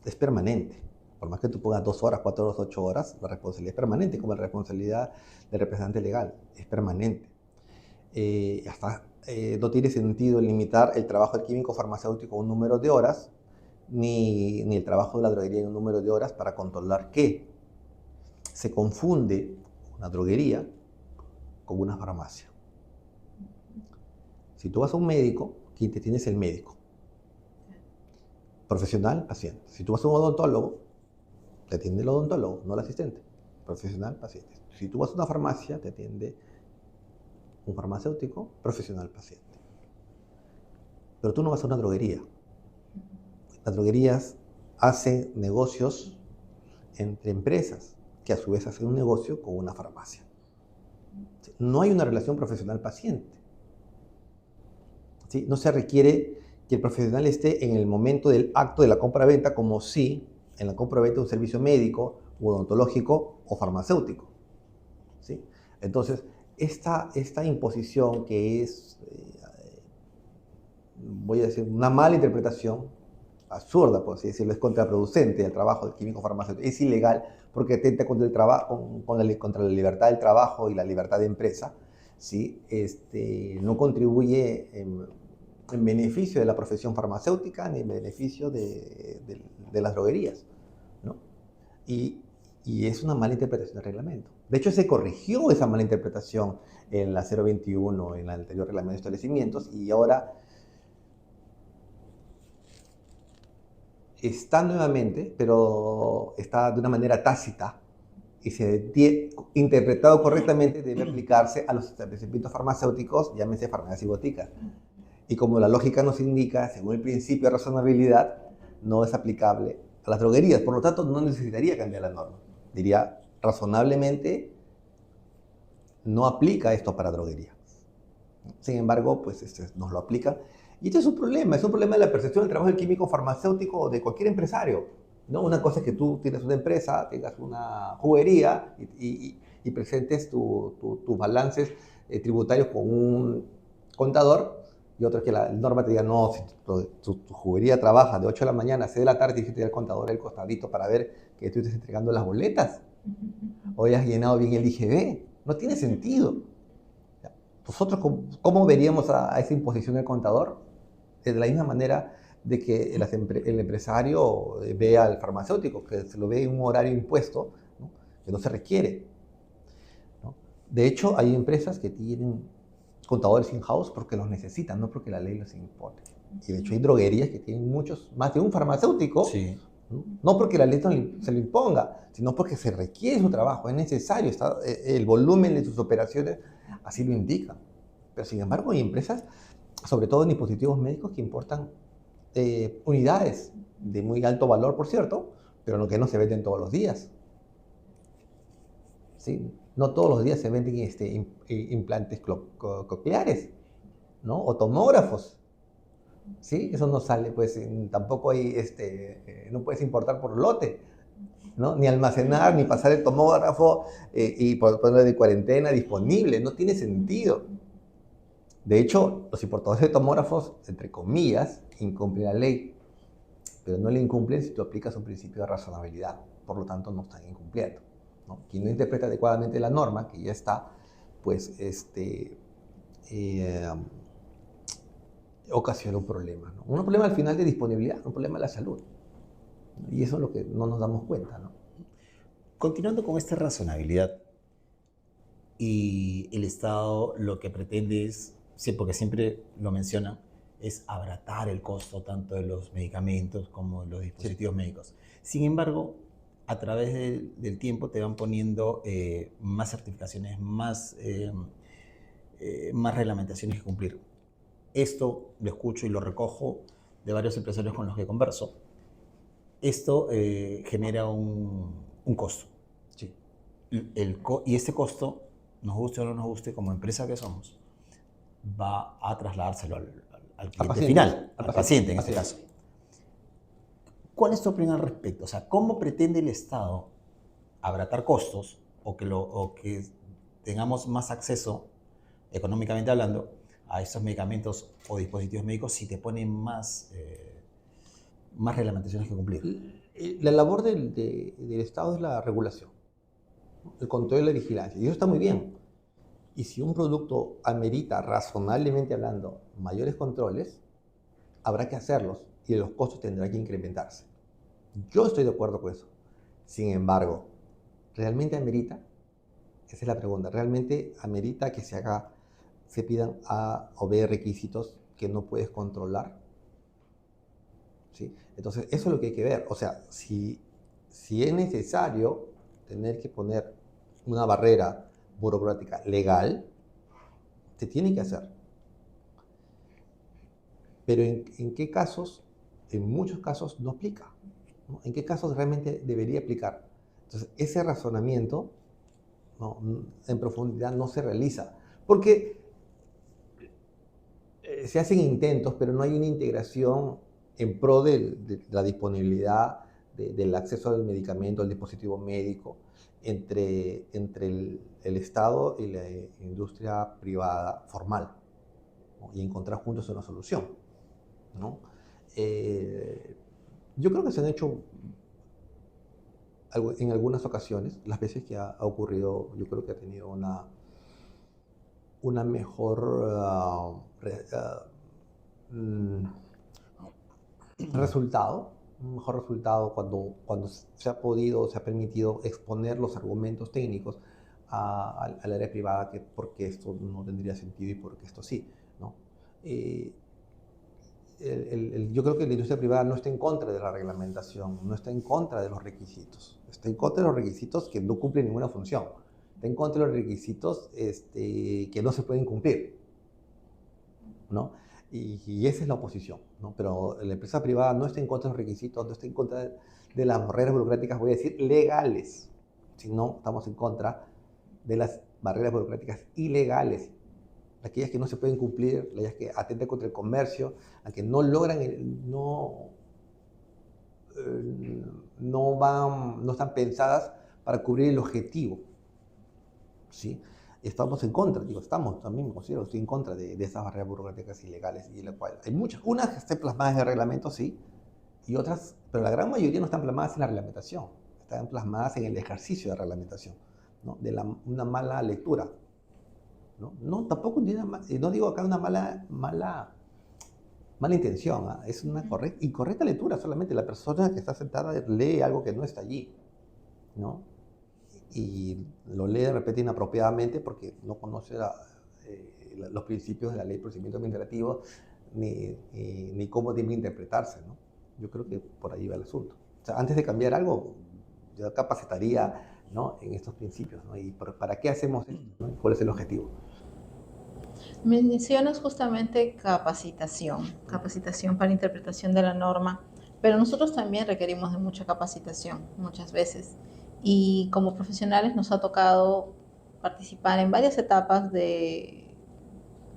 es permanente. Por más que tú pongas 2 horas, 4 horas, 8 horas, la responsabilidad es permanente, como la responsabilidad del representante legal, es permanente. No tiene sentido limitar el trabajo del químico farmacéutico a un número de horas, ni el trabajo de la droguería en un número de horas para controlar que se confunde una droguería con una farmacia. Si tú vas a un médico, quien te atiende es el médico. Profesional, paciente. Si tú vas a un odontólogo, te atiende el odontólogo, no el asistente. Profesional, paciente. Si tú vas a una farmacia, te atiende un farmacéutico, profesional, paciente. Pero tú no vas a una droguería. Las droguerías hacen negocios entre empresas, que a su vez hacen un negocio con una farmacia. No hay una relación profesional-paciente. ¿Sí? No se requiere que el profesional esté en el momento del acto de la compra-venta como si en la compra-venta de un servicio médico, odontológico o farmacéutico. ¿Sí? Entonces, esta imposición que es, voy a decir, una mala interpretación, absurda, por así decirlo, es contraproducente del trabajo del químico farmacéutico, es ilegal porque atenta contra el trabajo, contra la libertad del trabajo y la libertad de empresa, ¿sí? No contribuye en beneficio de la profesión farmacéutica ni en beneficio de las droguerías, ¿no? Y es una mala interpretación del reglamento. De hecho, se corrigió esa mala interpretación en la 021, en el anterior reglamento de establecimientos, y ahora está nuevamente, pero está de una manera tácita y interpretado correctamente, debe aplicarse a los establecimientos farmacéuticos, llámese farmacias y boticas. Y como la lógica nos indica, según el principio de razonabilidad, no es aplicable a las droguerías. Por lo tanto, no necesitaría cambiar la norma. diría razonablemente, no aplica esto para droguería. Sin embargo, pues nos lo aplica. Y este es un problema de la percepción del trabajo del químico farmacéutico o de cualquier empresario, ¿no? Una cosa es que tú tienes una empresa, tengas una juguería y presentes tus balances tributarios con un contador, y otra es que la norma te diga, no, si tu juguería trabaja de 8 de la mañana a 6 de la tarde, tienes que tener al contador el costadito para ver que tú estés entregando las boletas o hayas llenado bien el IGB. No tiene sentido. Nosotros, ¿cómo veríamos a esa imposición del contador? De la misma manera de que el empresario ve al farmacéutico, que se lo ve en un horario impuesto, ¿no? Que no se requiere, ¿no? De hecho, hay empresas que tienen contadores in-house porque los necesitan, no porque la ley los impone. Y de hecho hay droguerías que tienen más de un farmacéutico, Sí. no porque la ley se lo imponga, sino porque se requiere su trabajo, es necesario, el volumen de sus operaciones así lo indica. Pero sin embargo hay empresas, sobre todo en dispositivos médicos, que importan unidades de muy alto valor, por cierto, pero que no se venden todos los días. ¿Sí? No todos los días se venden implantes cocleares, ¿no? O tomógrafos. ¿Sí? Eso no sale, pues tampoco hay, no puedes importar por lote, ¿no? Ni almacenar, ni pasar el tomógrafo y ponerlo de cuarentena disponible, no tiene sentido. De hecho, los importadores de tomógrafos, entre comillas, incumplen la ley, pero no la incumplen si tú aplicas un principio de razonabilidad, por lo tanto no están incumpliendo, ¿no? Quien no interpreta adecuadamente la norma, que ya está, pues ocasiona un problema, ¿no? Un problema al final de disponibilidad, un problema de la salud, ¿no? Y eso es lo que no nos damos cuenta, ¿no? Continuando con esta razonabilidad, y el Estado lo que pretende es, sí, porque siempre lo mencionan, es abaratar el costo tanto de los medicamentos como de los dispositivos médicos. Sin embargo, a través del tiempo te van poniendo más certificaciones, más reglamentaciones que cumplir. Esto lo escucho y lo recojo de varios empresarios con los que converso. Esto genera un costo. Sí. Y ese costo, nos guste o no nos guste, como empresa que somos, va a trasladárselo al cliente paciente, final, al al paciente en este paciente. caso. ¿Cuál es tu opinión al respecto? O sea, ¿cómo pretende el Estado abaratar costos o que tengamos más acceso, económicamente hablando, a estos medicamentos o dispositivos médicos si te ponen más reglamentaciones que cumplir? La labor del Estado es la regulación, ¿no? El control y la vigilancia, y eso está muy bien. Y si un producto amerita, razonablemente hablando, mayores controles, habrá que hacerlos y los costos tendrán que incrementarse. Yo estoy de acuerdo con eso. Sin embargo, ¿realmente amerita? Esa es la pregunta. ¿Realmente amerita que se pidan A o B requisitos que no puedes controlar? ¿Sí? Entonces, eso es lo que hay que ver. O sea, si es necesario tener que poner una barrera burocrática legal, se tiene que hacer. Pero ¿en qué casos? En muchos casos no aplica, ¿no? ¿En qué casos realmente debería aplicar? Entonces, ese razonamiento, ¿no?, en profundidad no se realiza. Porque se hacen intentos, pero no hay una integración en pro de la disponibilidad del acceso al medicamento, al dispositivo médico, entre el Estado y la industria privada formal, ¿no? Y encontrar juntos una solución, ¿no? Yo creo que se han hecho en algunas ocasiones, las veces que ha ocurrido, yo creo que ha tenido una mejor resultado, un mejor resultado cuando se ha podido, se ha permitido exponer los argumentos técnicos al área privada, que porque esto no tendría sentido y porque esto sí, ¿no? Yo creo que la industria privada no está en contra de la reglamentación, no está en contra de los requisitos, está en contra de los requisitos que no cumplen ninguna función, está en contra de los requisitos que no se pueden cumplir, ¿no? Y esa es la oposición, ¿no? Pero la empresa privada no está en contra de los requisitos, no está en contra de las barreras burocráticas, voy a decir, legales, sino estamos en contra de las barreras burocráticas ilegales, aquellas que no se pueden cumplir, aquellas que atentan contra el comercio, a que no logran, no están pensadas para cubrir el objetivo, ¿sí? Estamos en contra, también me considero, estoy en contra de esas barreras burocráticas ilegales, y la cual hay muchas, unas que están plasmadas en el reglamento, sí, y otras, pero la gran mayoría no están plasmadas en la reglamentación, están plasmadas en el ejercicio de reglamentación, ¿no? Una mala lectura, ¿no? No, tampoco no digo acá una mala intención, ¿eh? Es una incorrecta lectura, solamente la persona que está sentada lee algo que no está allí, ¿no? Y lo lee de repente inapropiadamente porque no conoce los principios de la ley de procedimiento administrativo ni cómo debe interpretarse, ¿no? Yo creo que por ahí va el asunto. O sea, antes de cambiar algo, yo capacitaría, ¿no?, en estos principios, ¿no? ¿Y para qué hacemos esto, ¿no? ¿Cuál es el objetivo? Mencionas justamente capacitación para interpretación de la norma, pero nosotros también requerimos de mucha capacitación muchas veces, y como profesionales nos ha tocado participar en varias etapas del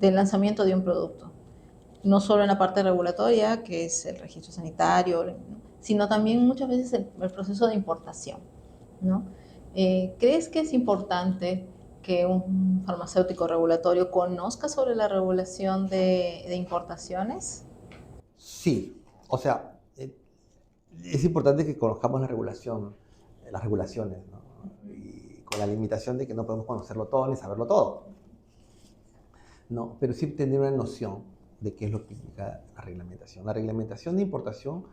lanzamiento de un producto, no solo en la parte regulatoria, que es el registro sanitario, ¿no?, sino también muchas veces el proceso de importación, ¿no? ¿Crees que es importante que un farmacéutico regulatorio conozca sobre la regulación de importaciones? Sí, o sea, es importante que conozcamos las regulaciones, ¿no? Y con la limitación de que no podemos conocerlo todo ni saberlo todo, ¿no? Pero sí tener una noción de qué es lo que implica la reglamentación. La reglamentación de importación,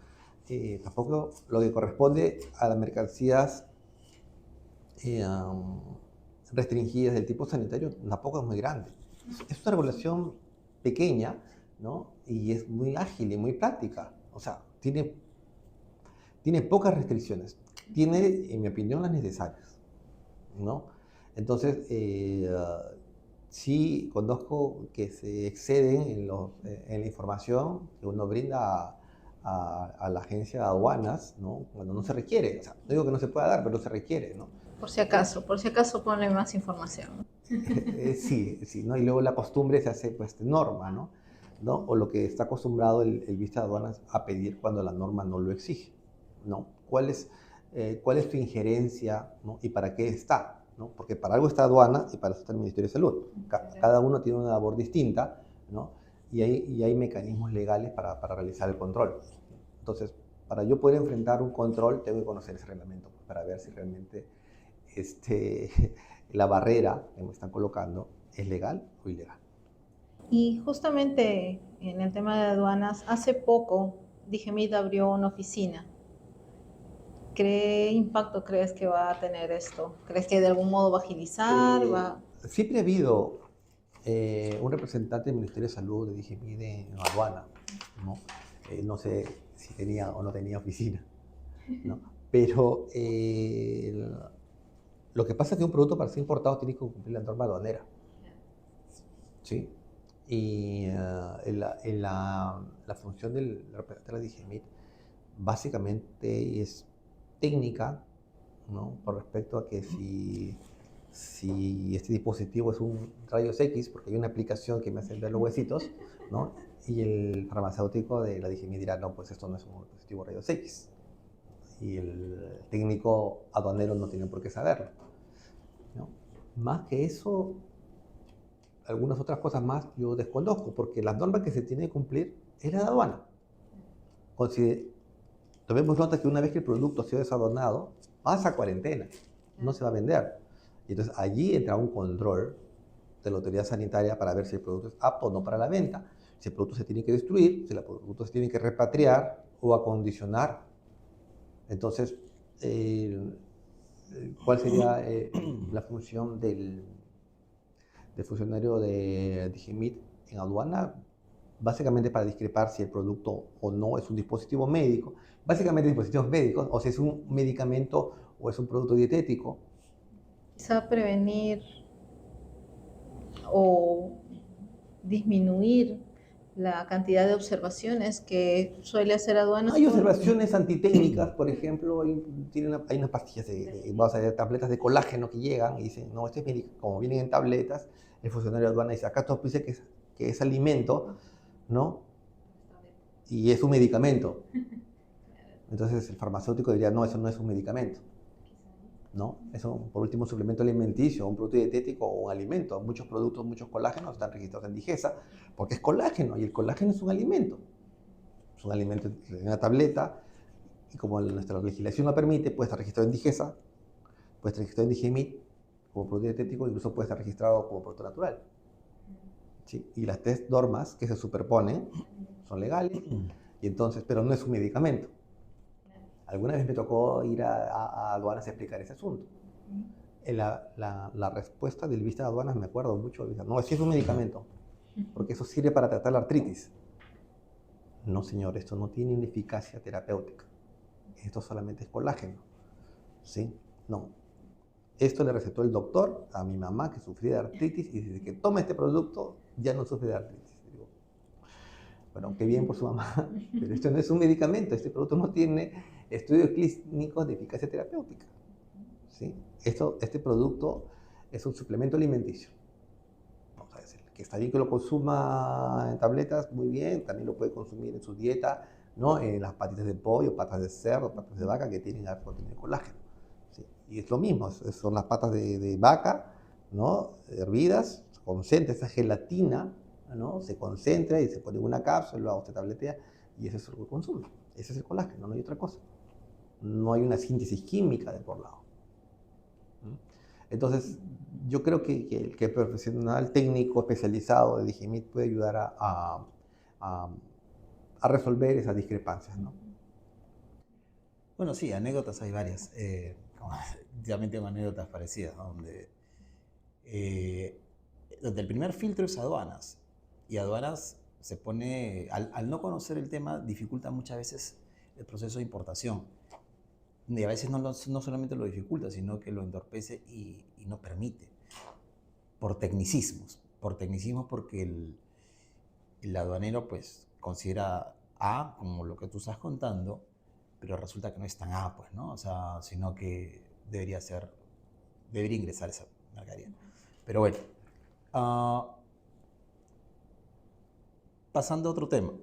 tampoco lo que corresponde a las mercancías restringidas del tipo sanitario, tampoco es muy grande. Es una regulación pequeña, ¿no? Y es muy ágil y muy práctica. O sea, tiene pocas restricciones. Tiene, en mi opinión, las necesarias, ¿no? Entonces, sí conozco que se exceden en la información que uno brinda a la agencia de aduanas, ¿no? Cuando no se requiere. O sea, no digo que no se pueda dar, pero se requiere, ¿no? Por si acaso ponle más información. Sí, sí, ¿no? Y luego la costumbre se hace, pues, norma, ¿no? ¿No? O lo que está acostumbrado el vista de aduanas a pedir cuando la norma no lo exige, ¿no? ¿Cuál es tu injerencia, ¿no? ¿Y para qué está? ¿No? Porque para algo está aduana y para eso está el Ministerio de Salud. Cada uno tiene una labor distinta, ¿no? Y hay mecanismos legales para realizar el control. Entonces, para yo poder enfrentar un control, tengo que conocer ese reglamento para ver si realmente la barrera que me están colocando es legal o ilegal. Y justamente en el tema de aduanas, hace poco Digemid abrió una oficina. ¿Qué impacto crees que va a tener esto? ¿Crees que de algún modo va a agilizar? Siempre ha habido un representante del Ministerio de Salud de Digemid en aduana, ¿no? No sé si tenía o no tenía oficina, ¿no? Pero lo que pasa es que un producto para ser importado tiene que cumplir la norma aduanera, ¿sí? Y la función del representante de la Digemid básicamente es técnica, ¿no? Por respecto a que si este dispositivo es un rayos X, porque hay una aplicación que me hace ver los huesitos, ¿no? Y el farmacéutico de la Digemid dirá, no, pues esto no es un dispositivo rayos X. Y el técnico aduanero no tiene por qué saberlo, ¿no? Más que eso, algunas otras cosas más yo desconozco, porque las normas que se tiene que cumplir es la de aduana. Tomemos nota que una vez que el producto ha sido desaduanado, pasa a cuarentena, no se va a vender. Y entonces allí entra un control de la autoridad sanitaria para ver si el producto es apto o no para la venta, si el producto se tiene que destruir, si el producto se tiene que repatriar o acondicionar. Entonces, ¿cuál sería la función del funcionario de Digemid en aduana? Básicamente para discrepar si el producto o no es un dispositivo médico, básicamente dispositivos médicos, o si es un medicamento o es un producto dietético. Quizá prevenir o disminuir la cantidad de observaciones que suele hacer aduanas. Hay observaciones antitécnicas, por ejemplo, hay unas pastillas, vamos a ver, tabletas de colágeno que llegan y dicen, no, como vienen en tabletas, el funcionario de aduana dice, acá tú dice que es alimento, ¿no? Y es un medicamento. Entonces el farmacéutico diría, no, eso no es un medicamento, ¿no? Eso, por último, un suplemento alimenticio, un producto dietético o un alimento. Muchos productos, muchos colágenos están registrados en Digesa porque es colágeno y el colágeno es un alimento. Es un alimento en una tableta y como nuestra legislación lo permite, puede estar registrado en Digesa, puede estar registrado en Digemit como producto dietético, incluso puede estar registrado como producto natural. ¿Sí? Y las tres normas que se superponen son legales, y entonces, pero no es un medicamento. Alguna vez me tocó ir a aduanas a explicar ese asunto. La respuesta del vista de aduanas, me acuerdo mucho, no, sí es un medicamento, porque eso sirve para tratar la artritis. No, señor, esto no tiene una eficacia terapéutica. Esto solamente es colágeno. ¿Sí? No. Esto le recetó el doctor a mi mamá que sufría de artritis y desde que toma este producto ya no sufre de artritis. Digo, bueno, qué bien por su mamá, pero esto no es un medicamento. Este producto no tiene estudios clínicos de eficacia terapéutica. ¿Sí? Este producto es un suplemento alimenticio. Vamos a decir, que está bien que lo consuma en tabletas, muy bien, también lo puede consumir en su dieta, ¿no? En las patitas de pollo, patas de cerdo, patas de vaca que tienen alto contenido de colágeno. ¿Sí? Y es lo mismo, son las patas de vaca, ¿no? Hervidas, se concentra esa gelatina, ¿no? Se concentra y se pone en una cápsula, luego se tabletea y ese es lo que consume. Ese es el colágeno, no hay otra cosa. No hay una síntesis química de por lado. Entonces, yo creo que el profesional técnico especializado de Digemit puede ayudar a resolver esas discrepancias, ¿no? Bueno, sí, anécdotas hay varias. También tengo anécdotas parecidas, ¿no? Donde el primer filtro es aduanas. Y aduanas se pone, al no conocer el tema, dificulta muchas veces el proceso de importación. Y a veces no solamente lo dificulta, sino que lo entorpece y no permite. Por tecnicismos porque el aduanero pues considera A como lo que tú estás contando, pero resulta que no es tan A, pues, ¿no? O sea, sino que debería ingresar esa mercadería. Pero bueno, pasando a otro tema,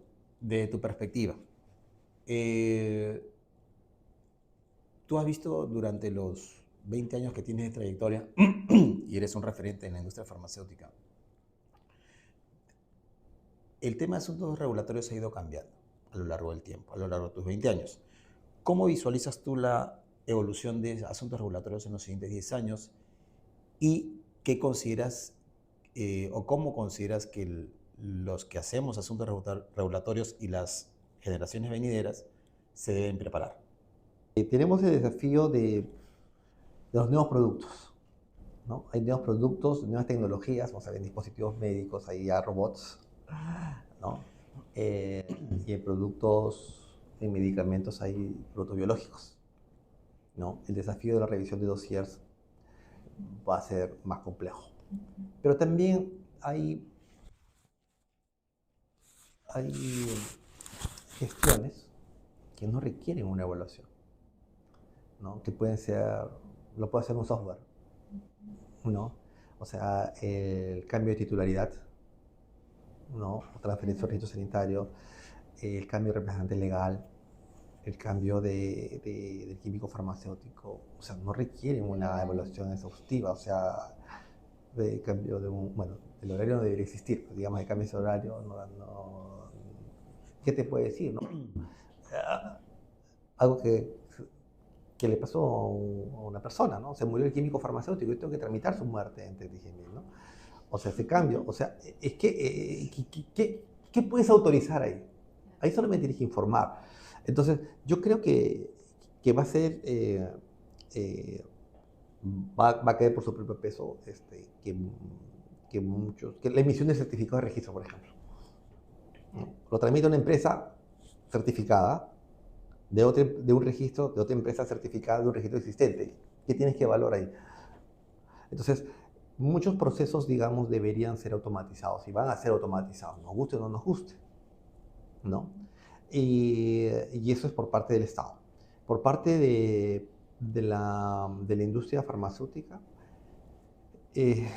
de tu perspectiva. Tú has visto durante los 20 años que tienes de trayectoria y eres un referente en la industria farmacéutica, el tema de asuntos regulatorios ha ido cambiando a lo largo del tiempo, a lo largo de tus 20 años. ¿Cómo visualizas tú la evolución de asuntos regulatorios en los siguientes 10 años y qué consideras o cómo consideras que los que hacemos asuntos regulatorios y las generaciones venideras se deben preparar? Tenemos el desafío de los nuevos productos, ¿no? Hay nuevos productos, nuevas tecnologías, vamos a ver, en dispositivos médicos, hay ya robots, ¿no? Y en productos, en medicamentos hay productos biológicos, ¿no? El desafío de la revisión de dossiers va a ser más complejo. Pero también hay gestiones que no requieren una evaluación, ¿no? Que lo puede hacer un software, ¿no? O sea, el cambio de titularidad, ¿no? Transferencia de registro sanitario, el cambio de representante legal, el cambio del químico farmacéutico, o sea, no requieren una evaluación exhaustiva, o sea, de cambio el horario no debería existir, pues, digamos, de cambio de horario, ¿qué te puede decir, no? Algo que le pasó a una persona, ¿no? Se murió el químico farmacéutico y tengo que tramitar su muerte ante Digemit, ¿no? O sea, ese cambio, o sea, es que, ¿qué puedes autorizar ahí? Ahí solamente tienes que informar. Entonces, yo creo que va a ser, va a caer por su propio peso que la emisión de certificados de registro, por ejemplo, ¿no? Lo tramita una empresa certificada de un registro, de otra empresa certificada de un registro existente. ¿Qué tienes que evaluar ahí? Entonces, muchos procesos, digamos, deberían ser automatizados y van a ser automatizados, nos guste o no nos guste. ¿no? Y eso es por parte del Estado. Por parte de la industria farmacéutica, eh,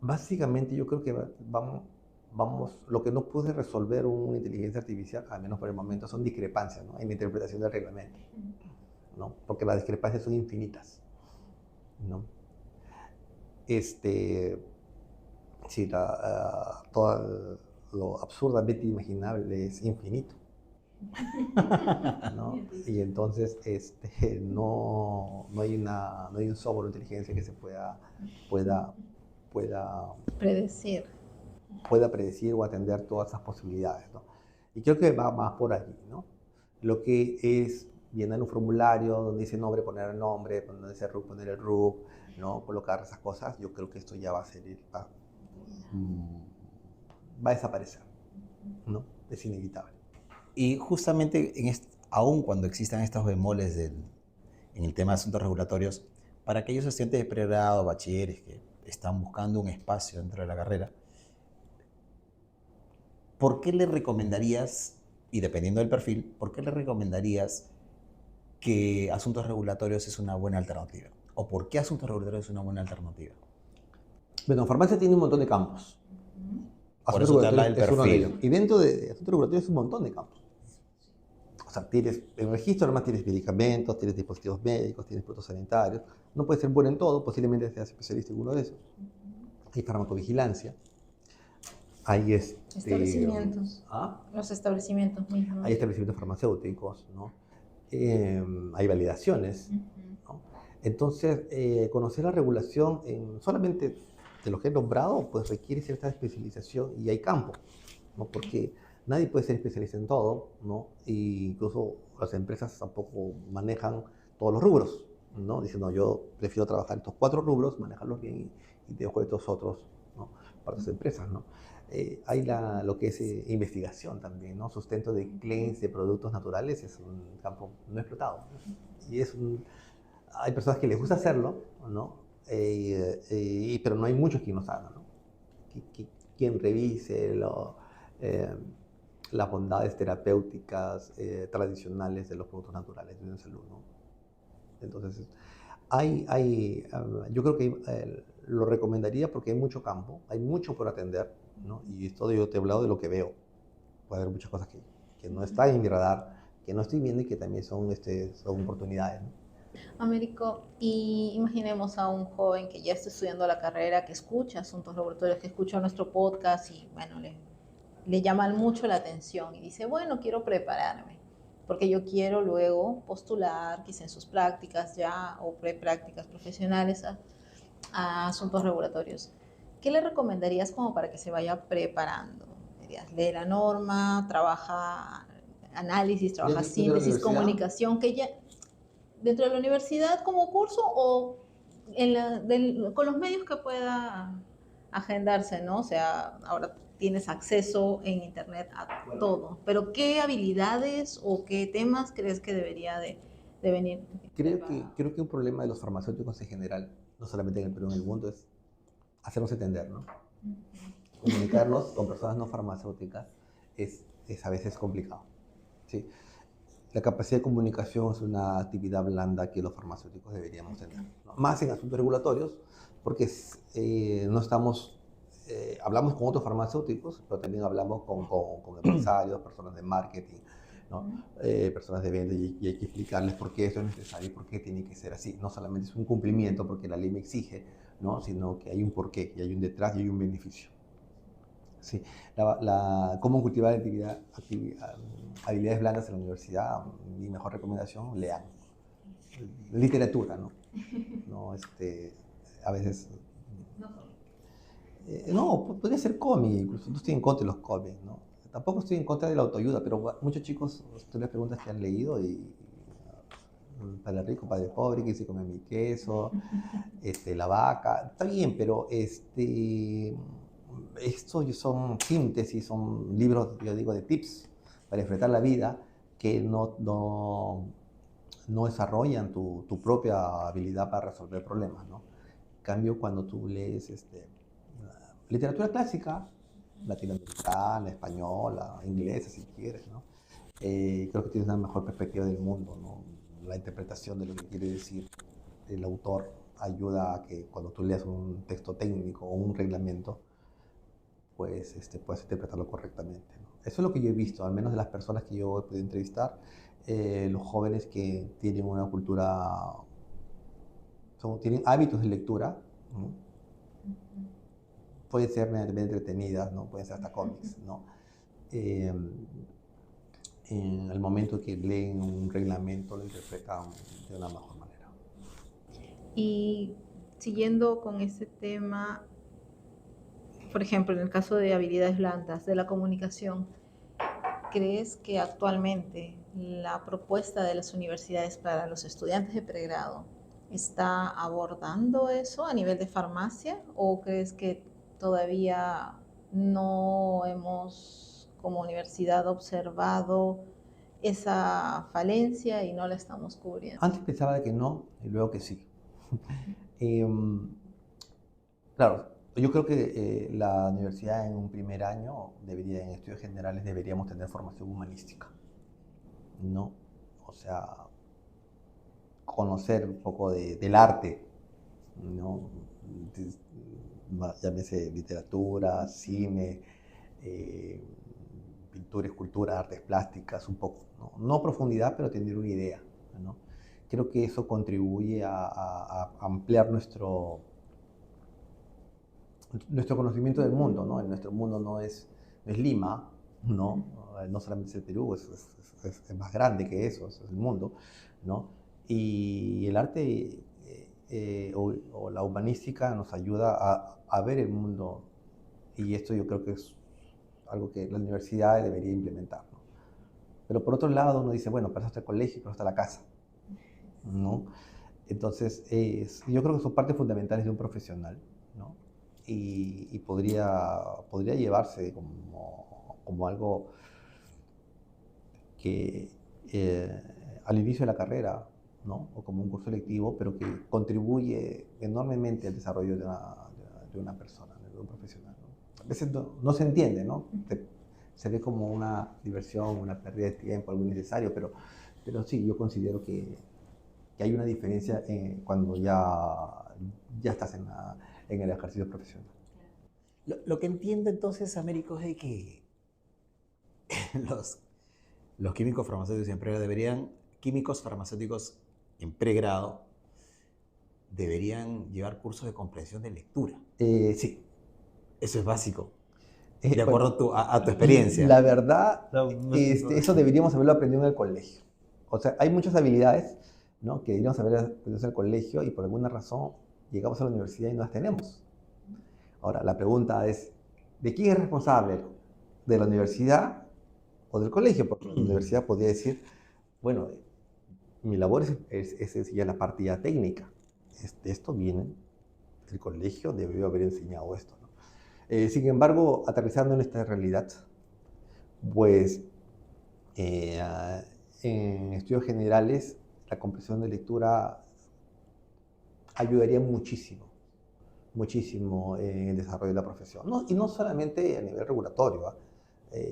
básicamente yo creo que lo que no puede resolver una inteligencia artificial, al menos por el momento, son discrepancias, ¿no?, en la interpretación del reglamento, ¿no? Porque las discrepancias son infinitas, ¿no? Sí, todo lo absurdamente imaginable es infinito, ¿no? Y entonces no hay un software de inteligencia que pueda, pueda, Predecir. pueda predecir o atender todas esas posibilidades, ¿no? Y creo que va más por allí, ¿no? Lo que es llenar un formulario donde dice nombre, poner el nombre, donde dice RUC, poner el RUC, ¿no? Colocar esas cosas, yo creo que esto ya va a ser, va a desaparecer, ¿no? Es inevitable. Y justamente aun cuando existan estos bemoles en el tema de asuntos regulatorios, para aquellos estudiantes de pregrado, bachilleres que están buscando un espacio dentro de la carrera, ¿por qué le recomendarías, y dependiendo del perfil, por qué le recomendarías que asuntos regulatorios es una buena alternativa? ¿O por qué asuntos regulatorios es una buena alternativa? Bueno, farmacia tiene un montón de campos. Por Asuntos eso te habla del regulatorios es uno de ellos. perfil. Y dentro de asuntos regulatorios un montón de campos. O sea, tienes en el registro, además tienes medicamentos, tienes dispositivos médicos, tienes productos sanitarios. No puedes ser bueno en todo, posiblemente seas especialista en uno de esos. Hay farmacovigilancia. Hay Establecimientos. ¿ah? Los establecimientos mismos. Hay establecimientos farmacéuticos, ¿no? Hay validaciones, ¿no? Entonces, conocer la regulación solamente de lo que he nombrado, pues requiere cierta especialización y hay campo, ¿no? Porque nadie puede ser especialista en todo, ¿no? Y incluso las empresas tampoco manejan todos los rubros, ¿no? Dicen, no, yo prefiero trabajar estos 4 rubros, manejarlos bien y dejo estos otros, ¿no?, para las empresas, ¿no? Hay lo que es investigación también, ¿no? Sustento de claims de productos naturales es un campo no explotado. Y hay personas que les gusta hacerlo, ¿no? Pero no hay muchos que nos hagan, ¿no? Quien revise las bondades terapéuticas tradicionales de los productos naturales de salud, ¿no? Entonces, yo creo que lo recomendaría porque hay mucho campo, hay mucho por atender, ¿no? Y esto yo te he hablado de lo que veo. Puede haber muchas cosas que no están en mi radar, que no estoy viendo y que también son oportunidades, ¿no? Américo, y imaginemos a un joven que ya está estudiando la carrera, que escucha asuntos regulatorios, que escucha nuestro podcast y, bueno, le llama mucho la atención y dice, bueno, quiero prepararme, porque yo quiero luego postular, quizá en sus prácticas ya o preprácticas profesionales a asuntos regulatorios. ¿Qué le recomendarías como para que se vaya preparando? Dirías, lee la norma, trabaja análisis, trabaja ¿Dentro de la síntesis, universidad? comunicación, que ya dentro de la universidad como curso o con los medios que pueda agendarse, ¿no? O sea, ahora tienes acceso en internet a todo, pero ¿qué habilidades o qué temas crees que debería de venir preparado? Creo que un problema de los farmacéuticos en general, no solamente en el Perú, en el mundo, es hacernos entender, ¿no? Comunicarnos con personas no farmacéuticas es a veces complicado, ¿sí? La capacidad de comunicación es una actividad blanda que los farmacéuticos deberíamos tener, ¿no? Más en asuntos regulatorios, porque no estamos, hablamos con otros farmacéuticos, pero también hablamos con empresarios, personas de marketing, ¿no? Personas de venta, y hay que explicarles por qué esto es necesario y por qué tiene que ser así. No solamente es un cumplimiento porque la ley me exige, ¿no?, sino que hay un porqué, y hay un detrás y hay un beneficio. Sí, cómo cultivar habilidades blandas en la universidad. Mi mejor recomendación: lean literatura, ¿no? No, a veces no, podría ser cómic, incluso no estoy en contra de los cómics, ¿no? Tampoco estoy en contra de la autoayuda, pero muchos chicos, tú les preguntas qué han leído y Padre Rico, Padre Pobre, que se come mi queso, La Vaca, está bien, pero estos son síntesis, son libros, yo digo, de tips para enfrentar la vida que no desarrollan tu propia habilidad para resolver problemas, ¿no? En cambio, cuando tú lees literatura clásica, latinoamericana, española, inglesa, si quieres, ¿no? Creo que tienes una mejor perspectiva del mundo, ¿no? La interpretación de lo que quiere decir el autor ayuda a que cuando tú leas un texto técnico o un reglamento, pues puedas interpretarlo correctamente, ¿no? Eso es lo que yo he visto, al menos de las personas que yo he podido entrevistar, los jóvenes que tienen una cultura, tienen hábitos de lectura, ¿no? Pueden ser medianamente entretenidas, ¿no? Pueden ser hasta cómics, ¿no? Eh, en el momento que leen un reglamento lo interpretan de una mejor manera. Y siguiendo con este tema, por ejemplo, en el caso de habilidades blandas, de la comunicación, ¿crees que actualmente la propuesta de las universidades para los estudiantes de pregrado está abordando eso a nivel de farmacia o crees que todavía no hemos como universidad observado esa falencia y no la estamos cubriendo? Antes pensaba de que no y luego que sí. Eh, claro, yo creo que la universidad en un primer año, en estudios generales, deberíamos tener formación humanística, ¿no? O sea, conocer un poco del arte, ¿no? Llámese literatura, cine, eh, pintura, escultura, artes plásticas, un poco, ¿no? No profundidad, pero tener una idea, ¿no? Creo que eso contribuye a ampliar nuestro conocimiento del mundo, ¿no? Nuestro mundo no es Lima, ¿no? No solamente es el Perú, es más grande que eso, es el mundo, ¿no? Y el arte o la humanística nos ayuda a ver el mundo, y esto yo creo que es algo que la universidad debería implementar, ¿no? Pero por otro lado uno dice, bueno, para eso está el colegio, para eso está la casa, ¿no? Entonces, yo creo que son partes fundamentales de un profesional, ¿no? Y podría llevarse como algo que al inicio de la carrera, ¿no? O como un curso lectivo, pero que contribuye enormemente al desarrollo de una persona, de un profesional, ¿no? A veces no se entiende, ¿no? Se ve como una diversión, una pérdida de tiempo, algo innecesario, pero sí, yo considero que hay una diferencia cuando ya estás en el ejercicio profesional. Lo que entiendo entonces, Américo, es de que los, los químicos farmacéuticos en pregrado químicos farmacéuticos en pregrado deberían llevar cursos de comprensión de lectura. Sí. Eso es básico, de Bueno, acuerdo a tu experiencia. la verdad, eso deberíamos haberlo aprendido en el colegio. O sea, hay muchas habilidades, ¿no? Que deberíamos haber aprendido en el colegio y por alguna razón llegamos a la universidad y no las tenemos. Ahora, la pregunta es, ¿de quién es responsable? ¿De la universidad o del colegio? Porque la universidad podría decir, bueno, mi labor es enseñar la parte ya técnica. Esto viene del colegio, debió haber enseñado esto, ¿no? Sin embargo, aterrizando en esta realidad, pues en estudios generales la comprensión de lectura ayudaría muchísimo, muchísimo en el desarrollo de la profesión. Y no solamente a nivel regulatorio,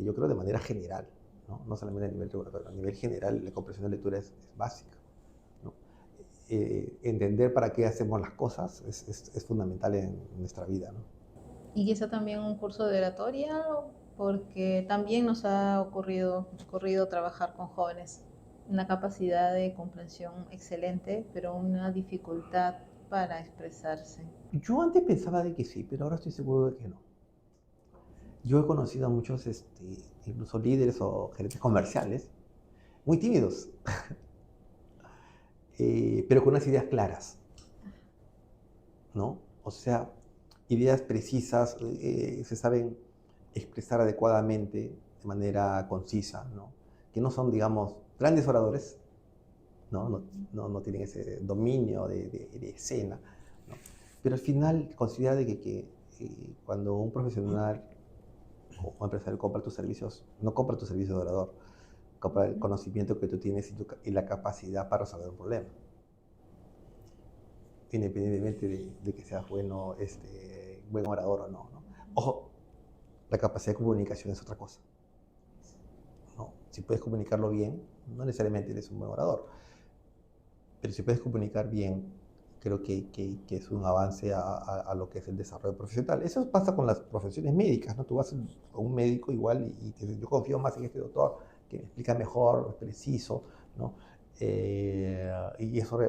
yo creo de manera general, ¿no? No solamente a nivel regulatorio, a nivel general la comprensión de lectura es básica, ¿no? Entender para qué hacemos las cosas es fundamental en nuestra vida, ¿no? Y quizá también un curso de oratoria, porque también nos ha ocurrido trabajar con jóvenes. Una capacidad de comprensión excelente, pero una dificultad para expresarse. Yo antes pensaba de que sí, pero ahora estoy seguro de que no. Yo he conocido a muchos, incluso líderes o gerentes comerciales, muy tímidos, pero con unas ideas claras, ¿no? O sea, ideas precisas, se saben expresar adecuadamente, de manera concisa, ¿no? Que no son, digamos, grandes oradores, ¿no? No tienen ese dominio de escena, ¿no? Pero al final considera de que cuando un profesional o un empresario compra tus servicios, no compra tus servicios de orador, compra el conocimiento que tú tienes y la capacidad para resolver un problema, independientemente de que seas buen orador o no, ¿no? Ojo, La capacidad de comunicación es otra cosa, ¿no? Si puedes comunicarlo bien, no necesariamente eres un buen orador, pero si puedes comunicar bien, creo que es un avance a lo que es el desarrollo profesional. Eso pasa con las profesiones médicas, ¿no? Tú vas a un médico igual y te dices, yo confío más en este doctor, que me explica mejor, preciso, ¿no? Y eso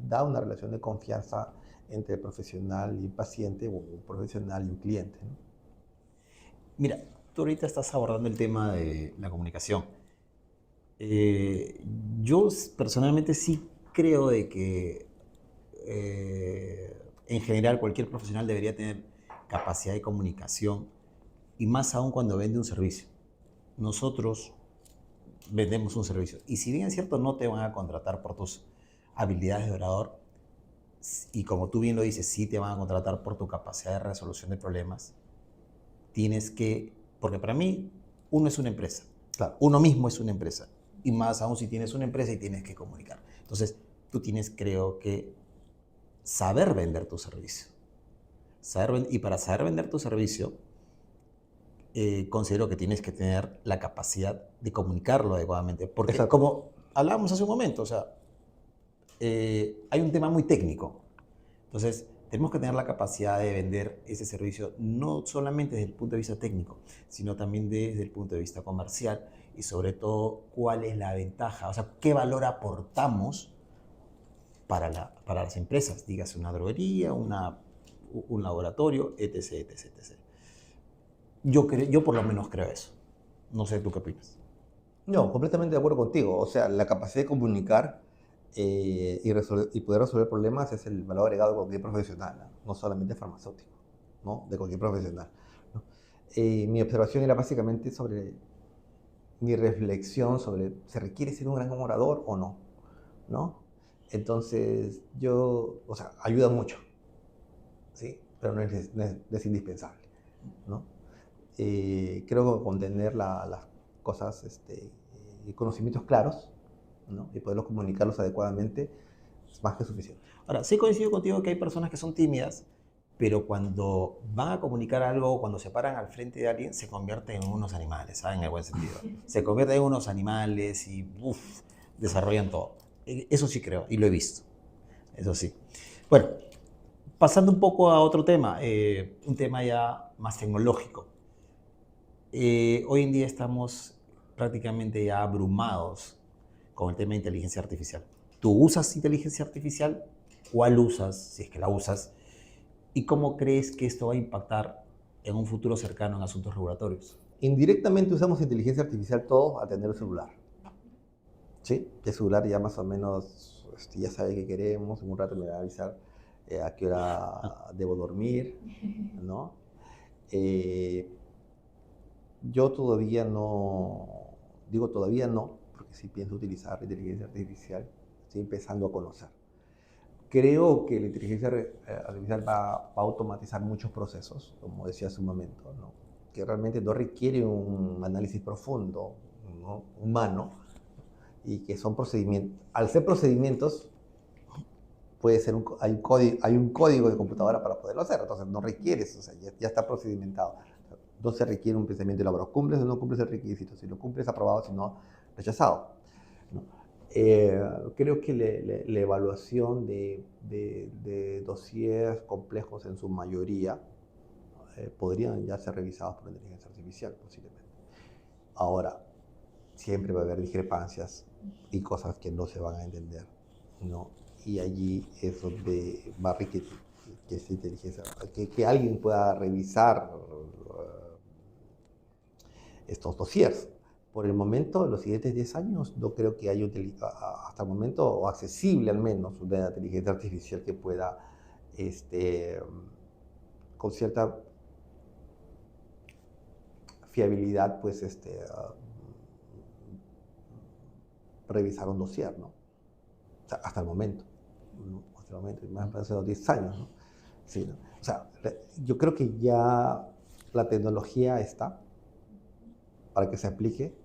da una relación de confianza entre el profesional y el paciente, o un profesional y un cliente, ¿no? Mira, tú ahorita estás abordando el tema de la comunicación. Yo personalmente sí creo de que en general cualquier profesional debería tener capacidad de comunicación y más aún cuando vende un servicio. Nosotros vendemos un servicio y si bien es cierto no te van a contratar por tus habilidades de orador y como tú bien lo dices, sí te van a contratar por tu capacidad de resolución de problemas, tienes que, porque para mí uno es una empresa, Claro. uno mismo es una empresa y más aún si tienes una empresa y tienes que comunicar. Entonces tú tienes creo que saber vender tu servicio. Y para saber vender tu servicio, considero que tienes que tener la capacidad de comunicarlo adecuadamente. Porque Exacto. como hablábamos hace un momento, o sea, hay un tema muy técnico. Entonces, tenemos que tener la capacidad de vender ese servicio no solamente desde el punto de vista técnico, sino también desde el punto de vista comercial y sobre todo cuál es la ventaja, o sea, qué valor aportamos para las empresas, dígase una droguería, un laboratorio, etc, etc, etc. Yo por lo menos creo eso. No sé tú qué opinas. No, completamente de acuerdo contigo. O sea, la capacidad de comunicar y poder resolver problemas es el valor agregado de cualquier profesional, ¿no? No solamente farmacéutico, ¿no? De cualquier profesional, ¿no? Mi observación era básicamente sobre mi reflexión sobre, ¿se requiere ser un gran orador o no? ¿No? Entonces, o sea, ayuda mucho, ¿sí? Pero no es indispensable, ¿no? Creo que con tener las cosas, conocimientos claros, ¿no? Y poderlos comunicarlos adecuadamente es más que suficiente. Ahora, sí coincido contigo que hay personas que son tímidas, pero cuando van a comunicar algo, cuando se paran al frente de alguien, se convierten en unos animales, ¿sabes? En el buen sentido. Se convierten en unos animales y desarrollan todo. Eso sí creo, y lo he visto. Eso sí. Bueno, pasando un poco a otro tema, un tema ya más tecnológico. Hoy en día estamos prácticamente ya abrumados con el tema de inteligencia artificial. ¿Tú usas inteligencia artificial? ¿Cuál usas, si es que la usas? ¿Y cómo crees que esto va a impactar en un futuro cercano en asuntos regulatorios? Indirectamente usamos inteligencia artificial todos a tener el celular, ¿sí? El celular ya más o menos ya sabe qué queremos, en un rato me va a avisar a qué hora debo dormir, ¿no? Eh, yo todavía no, digo todavía no, porque sí pienso utilizar la inteligencia artificial, estoy empezando a conocer. Creo que la inteligencia artificial va a automatizar muchos procesos, como decía hace un momento, ¿no? Que realmente no requiere un análisis profundo, ¿no? Humano, y que son procedimientos. Al ser procedimientos, puede ser hay un código de computadora para poderlo hacer, entonces no requieres, o sea, ya está procedimentado. No se requiere un pensamiento elaborado. ¿Cumples o no cumples el requisito? Si lo cumples, aprobado, si no, rechazado, ¿no? Creo que la evaluación de dossiers complejos en su mayoría podrían ya ser revisados por la inteligencia artificial posiblemente. Ahora, siempre va a haber discrepancias y cosas que no se van a entender, ¿no? Y allí es donde va a requerir que esa inteligencia, que alguien pueda revisar estos dossiers. Por el momento, en los siguientes 10 años, no creo que haya hasta el momento, o accesible al menos, una inteligencia artificial que pueda, con cierta fiabilidad, pues, revisar un dossier, ¿no? O sea, hasta el momento, ¿no? Hasta el momento, más de los 10 años, ¿no? Sí, ¿no? O sea, yo creo que ya la tecnología está para que se aplique.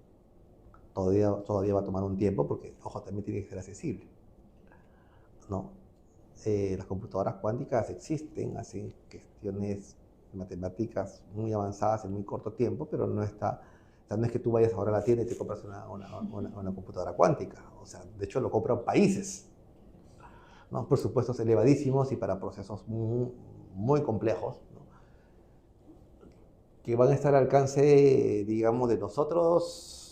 Todavía va a tomar un tiempo porque, ojo, también tiene que ser accesible, ¿no? Las computadoras cuánticas existen, hacen cuestiones matemáticas muy avanzadas en muy corto tiempo, pero no está, o sea, no es que tú vayas ahora a la tienda y te compras una computadora cuántica. O sea, de hecho lo compran países, ¿no? Por supuesto, elevadísimos y para procesos muy, muy complejos, ¿no? Que van a estar al alcance, digamos, de nosotros,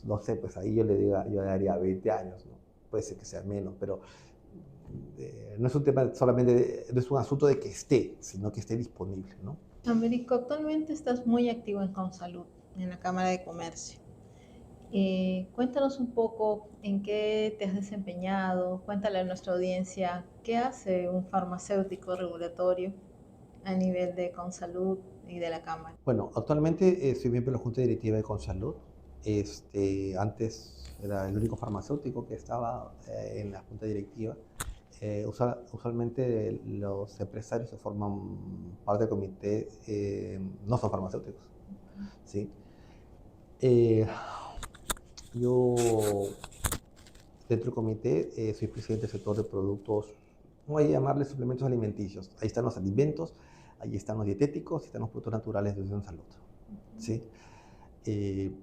no sé, pues ahí yo le daría 20 años, ¿no? Puede ser que sea menos, pero no es un tema solamente, no es un asunto de que esté, sino que esté disponible, ¿no? Américo, actualmente estás muy activo en Consalud, en la Cámara de Comercio. Cuéntanos un poco en qué te has desempeñado, cuéntale a nuestra audiencia qué hace un farmacéutico regulatorio a nivel de Consalud y de la Cámara. Bueno, actualmente soy miembro de la Junta Directiva de Consalud. Antes era el único farmacéutico que estaba en la Junta Directiva. Usualmente los empresarios que forman parte del comité no son farmacéuticos, ¿sí? Eh, yo, dentro del comité, soy presidente del sector de productos, no voy a llamarles suplementos alimenticios. Ahí están los alimentos, ahí están los dietéticos y están los productos naturales de uso en salud, ¿sí? Eh,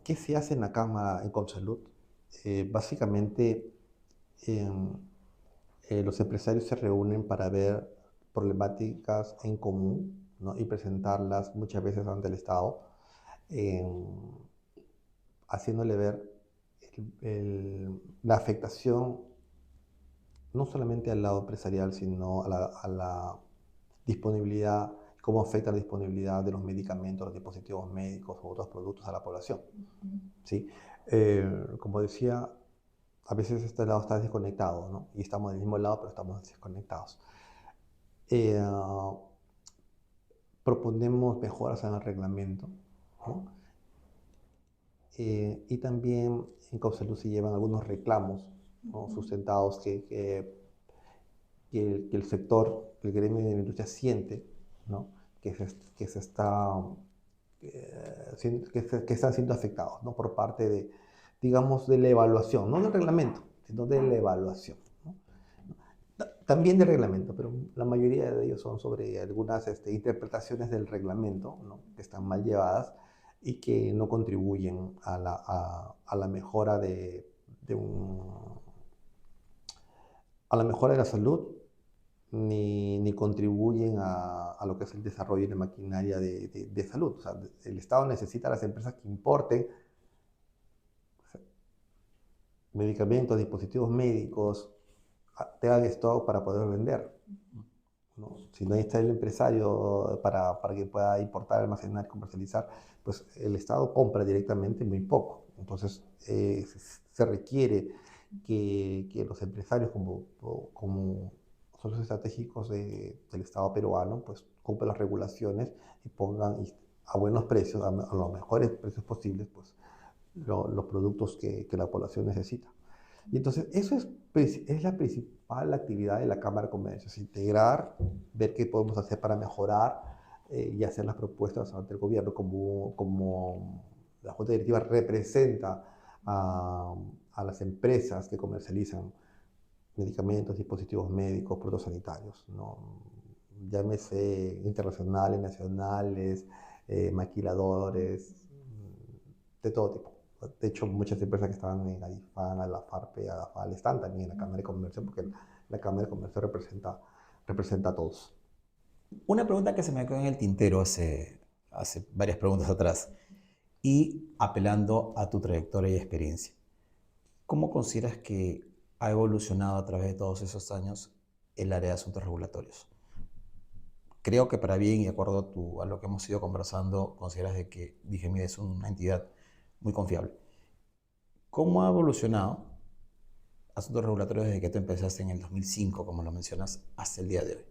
¿Qué se hace en la Cámara en Consalud? Básicamente, eh, los empresarios se reúnen para ver problemáticas en común, ¿no? Y presentarlas muchas veces ante el Estado, eh, haciéndole ver la afectación no solamente al lado empresarial, sino a la disponibilidad, cómo afecta la disponibilidad de los medicamentos, los dispositivos médicos u otros productos a la población, ¿sí? Como decía, a veces este lado está desconectado, ¿no? Y estamos del mismo lado, pero estamos desconectados. Eh, Proponemos mejoras en el reglamento, ¿no? Y también en Causalud se llevan algunos reclamos, ¿no? Sustentados que el sector, el gremio de la industria siente, ¿no? Que se está, que están siendo afectados, ¿no? Por parte de, digamos, de la evaluación, no del reglamento, sino de la evaluación, ¿no? También del reglamento, pero la mayoría de ellos son sobre algunas interpretaciones del reglamento, ¿no? Que están mal llevadas y que no contribuyen a la mejora de a la mejora de la salud ni contribuyen a lo que es el desarrollo de maquinaria de salud. O sea, el Estado necesita a las empresas que importen medicamentos, dispositivos médicos, tengan stock para poder vender, ¿no? Si no está el empresario para que pueda importar, almacenar, comercializar, pues el Estado compra directamente muy poco. Entonces, se requiere que los empresarios como socios estratégicos del Estado peruano, pues cumplan las regulaciones y pongan a buenos precios, a los mejores precios posibles, pues los productos que la población necesita. Y entonces eso es la principal actividad de la Cámara de Comercio, es integrar, ver qué podemos hacer para mejorar y hacer las propuestas ante el gobierno como la Junta Directiva representa a las empresas que comercializan medicamentos, dispositivos médicos, productos sanitarios, ¿no? Llámese internacionales, nacionales, maquiladores, de todo tipo. De hecho, muchas empresas que estaban en ADIFAN, a la FARPE, a la FAL, están también en la Cámara de Comercio, porque la Cámara de Comercio representa a todos. Una pregunta que se me quedó en el tintero hace varias preguntas atrás y apelando a tu trayectoria y experiencia. ¿Cómo consideras que ha evolucionado a través de todos esos años el área de asuntos regulatorios? Creo que para bien y de acuerdo a lo que hemos ido conversando, consideras de que DIGEMID es una entidad muy confiable. ¿Cómo ha evolucionado asuntos regulatorios desde que tú empezaste en el 2005, como lo mencionas, hasta el día de hoy?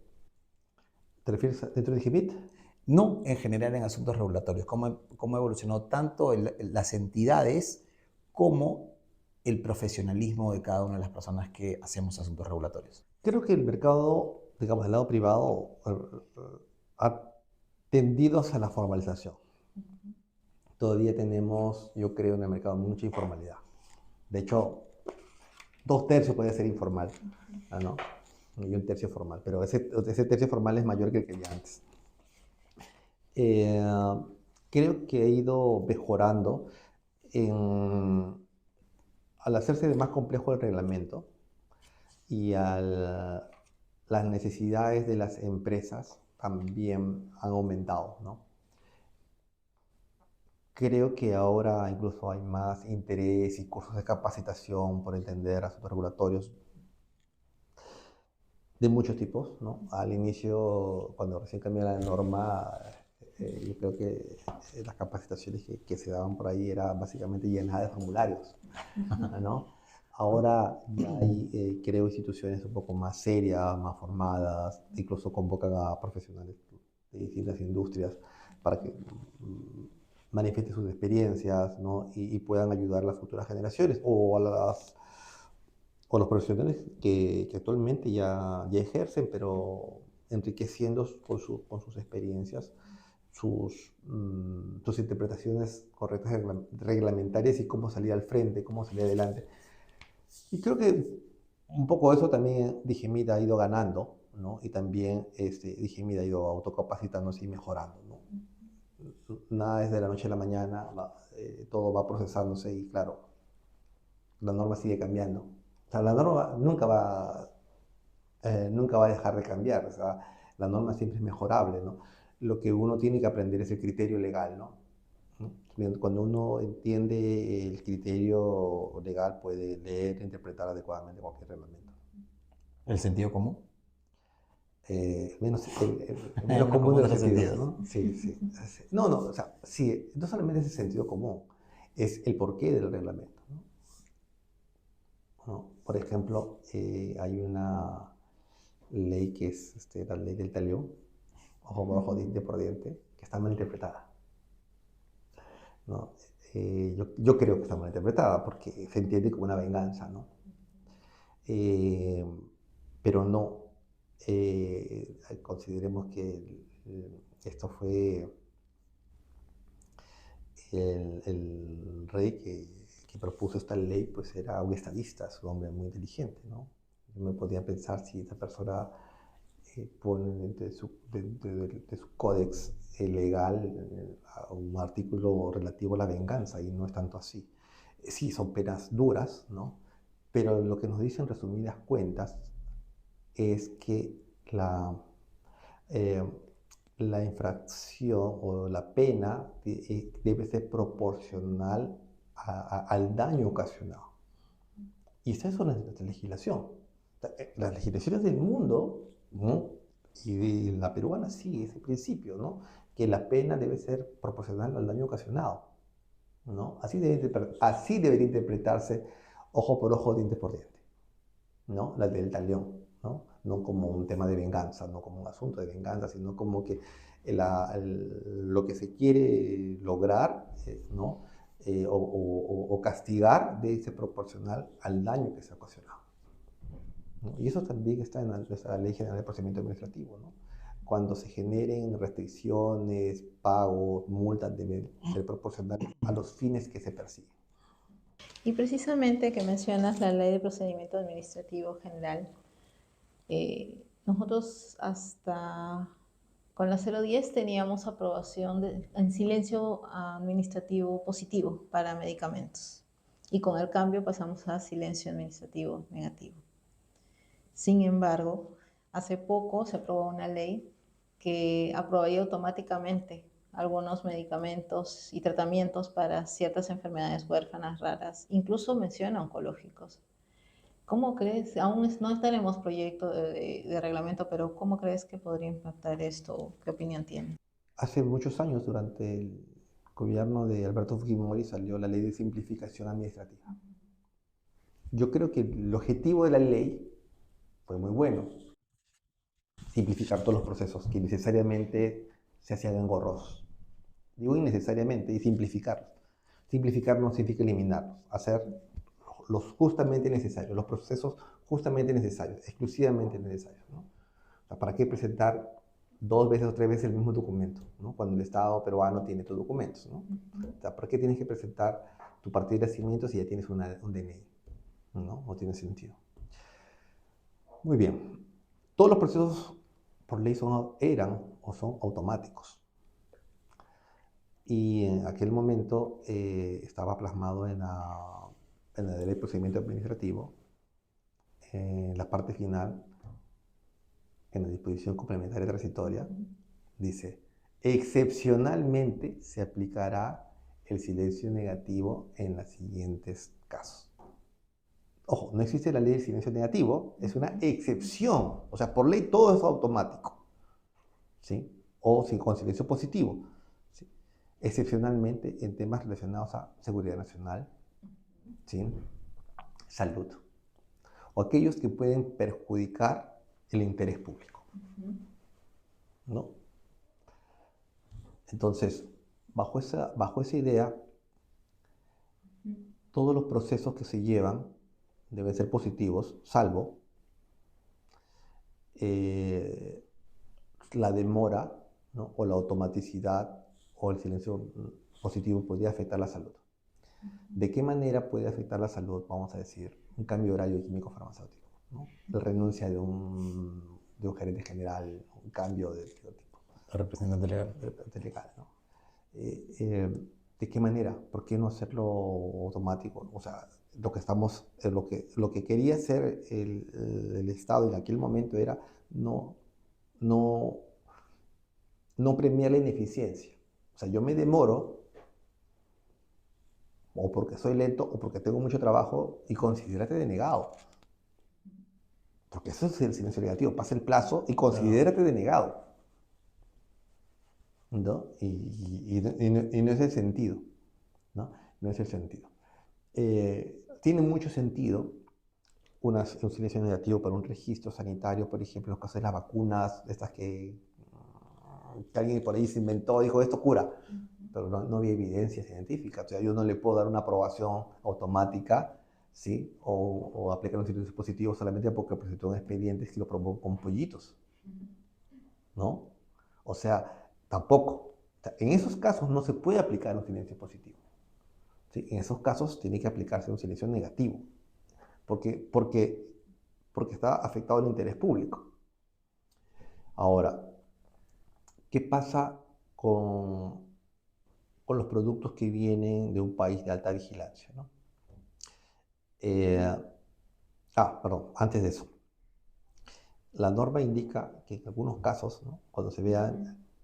¿Te refieres dentro de GIMIT? No en general en asuntos regulatorios, cómo ha evolucionado tanto las entidades como el profesionalismo de cada una de las personas que hacemos asuntos regulatorios. Creo que el mercado, digamos, del lado privado, ha tendido hacia la formalización. Todavía tenemos, yo creo, en el mercado mucha informalidad. De hecho, 2/3 puede ser informal, ¿no? y un tercio formal, pero ese tercio formal es mayor que el que había antes. Eh, Creo que ha ido mejorando al hacerse más complejo el reglamento y las necesidades de las empresas también han aumentado, ¿no? Creo que ahora incluso hay más interés y cursos de capacitación por entender asuntos regulatorios de muchos tipos, ¿no? Al inicio, cuando recién cambió la norma, yo creo que las capacitaciones que se daban por ahí era básicamente llenadas de formularios, ¿no? Ahora ya hay, creo, instituciones un poco más serias, más formadas, incluso convocan a profesionales de distintas industrias para que manifiesten sus experiencias, ¿no? Y puedan ayudar a las futuras generaciones o los profesionales que actualmente ya ejercen, pero enriqueciendo con sus experiencias, sus interpretaciones correctas reglamentarias y cómo salir al frente, cómo salir adelante. Y creo que un poco eso también Digemid ha ido ganando, ¿no? Y también Digemid ha ido autocapacitándose y mejorando, ¿no? Nada es de la noche a la mañana, todo va procesándose y claro, la norma sigue cambiando. O sea, la norma nunca va a dejar de cambiar, o sea, la norma siempre es mejorable, ¿no? Lo que uno tiene que aprender es el criterio legal, ¿no? Cuando uno entiende el criterio legal, puede leer e interpretar adecuadamente cualquier reglamento. ¿El sentido común? El menos común de los sentidos, sentidos. ¿no? Sí, sí. No, no, o sea, sí, no solamente es el sentido común, es el porqué del reglamento, ¿no? ¿No? Por ejemplo, hay una ley que es la ley del talión, ojo por ojo, diente por diente, que está mal interpretada, ¿no? Yo creo que está mal interpretada porque se entiende como una venganza, ¿no? Eh, pero no. Consideremos que esto fue el rey que propuso esta ley, pues era un estadista, es un hombre muy inteligente, ¿no? Yo me podía pensar si esta persona pone dentro de su códex legal un artículo relativo a la venganza y no es tanto así. Sí, son penas duras, ¿no? Pero lo que nos dicen resumidas cuentas es que eh, la infracción o la pena debe ser proporcional al daño ocasionado. Y esa es nuestra legislación. Las legislaciones del mundo, ¿no? Y de la peruana sí, ese principio, ¿no? Que la pena debe ser proporcional al daño ocasionado, ¿no? Así debería interpretarse ojo por ojo, diente por diente, ¿no? La del talión, ¿no? No como un tema de venganza, no como un asunto de venganza, sino como que lo que se quiere lograr, ¿no? O castigar debe ser proporcional al daño que se ha ocasionado, ¿no? Y eso también está en la Ley General de Procedimiento Administrativo, ¿no? Cuando se generen restricciones, pagos, multas, deben ser proporcionales a los fines que se persiguen. Y precisamente que mencionas la Ley de Procedimiento Administrativo General, nosotros hasta con la 010 teníamos aprobación en silencio administrativo positivo para medicamentos y con el cambio pasamos a silencio administrativo negativo. Sin embargo, hace poco se aprobó una ley que aprobaría automáticamente algunos medicamentos y tratamientos para ciertas enfermedades huérfanas raras, incluso menciona oncológicos. ¿Cómo crees? Aún no estaremos proyecto de reglamento, pero ¿cómo crees que podría impactar esto? ¿Qué opinión tienes? Hace muchos años, durante el gobierno de Alberto Fujimori, salió la Ley de Simplificación Administrativa. Yo creo que el objetivo de la ley fue muy bueno, simplificar todos los procesos que necesariamente se hacían engorrosos. Digo innecesariamente, y simplificarlos. Simplificar no significa eliminarlos, hacer los justamente necesarios, los procesos justamente necesarios, exclusivamente necesarios, ¿no? O sea, ¿para qué presentar 2 veces o 3 veces el mismo documento, ¿no? Cuando el Estado peruano tiene tus documentos, ¿no? O sea, ¿para qué tienes que presentar tu partida de nacimiento si ya tienes un DNI? ¿No? No tiene sentido. Muy bien. Todos los procesos por ley eran o son automáticos. Y en aquel momento estaba plasmado en la ley de procedimiento administrativo, en la parte final, en la disposición complementaria transitoria, dice, excepcionalmente se aplicará el silencio negativo en los siguientes casos. Ojo, no existe la ley del silencio negativo, es una excepción. O sea, por ley todo es automático, ¿sí? O con silencio positivo, ¿sí? Excepcionalmente en temas relacionados a seguridad nacional, ¿sí? Salud, o aquellos que pueden perjudicar el interés público, ¿no? Entonces, bajo esa idea, todos los procesos que se llevan deben ser positivos, salvo la demora, ¿no? O la automaticidad o el silencio positivo podría afectar la salud. ¿De qué manera puede afectar la salud? Vamos a decir, un cambio de horario químico farmacéutico, ¿no? La renuncia de un gerente general, un cambio de tipo. Representante legal. Legal, ¿no? ¿De qué manera? ¿Por qué no hacerlo automático? O sea, lo que quería hacer el Estado en aquel momento era no premiar la ineficiencia. O sea, yo me demoro, o porque soy lento, o porque tengo mucho trabajo, y considérate denegado. Porque eso es el silencio negativo. Pasa el plazo y considérate denegado, ¿no? Y no es el sentido, ¿no? No es el sentido. Tiene mucho sentido un silencio negativo para un registro sanitario, por ejemplo, en los casos de las vacunas, estas que alguien por ahí se inventó, dijo, esto cura, pero no había evidencia científica. O sea, yo no le puedo dar una aprobación automática, ¿sí? O aplicar un silencio positivo solamente porque presentó un expediente que lo probó con pollitos, ¿no? O sea, tampoco. O sea, en esos casos no se puede aplicar un silencio positivo, ¿sí? En esos casos tiene que aplicarse un silencio negativo, porque está afectado el interés público. Ahora, ¿qué pasa con los productos que vienen de un país de alta vigilancia, ¿no? Perdón, antes de eso. La norma indica que en algunos casos, ¿no? Cuando se vea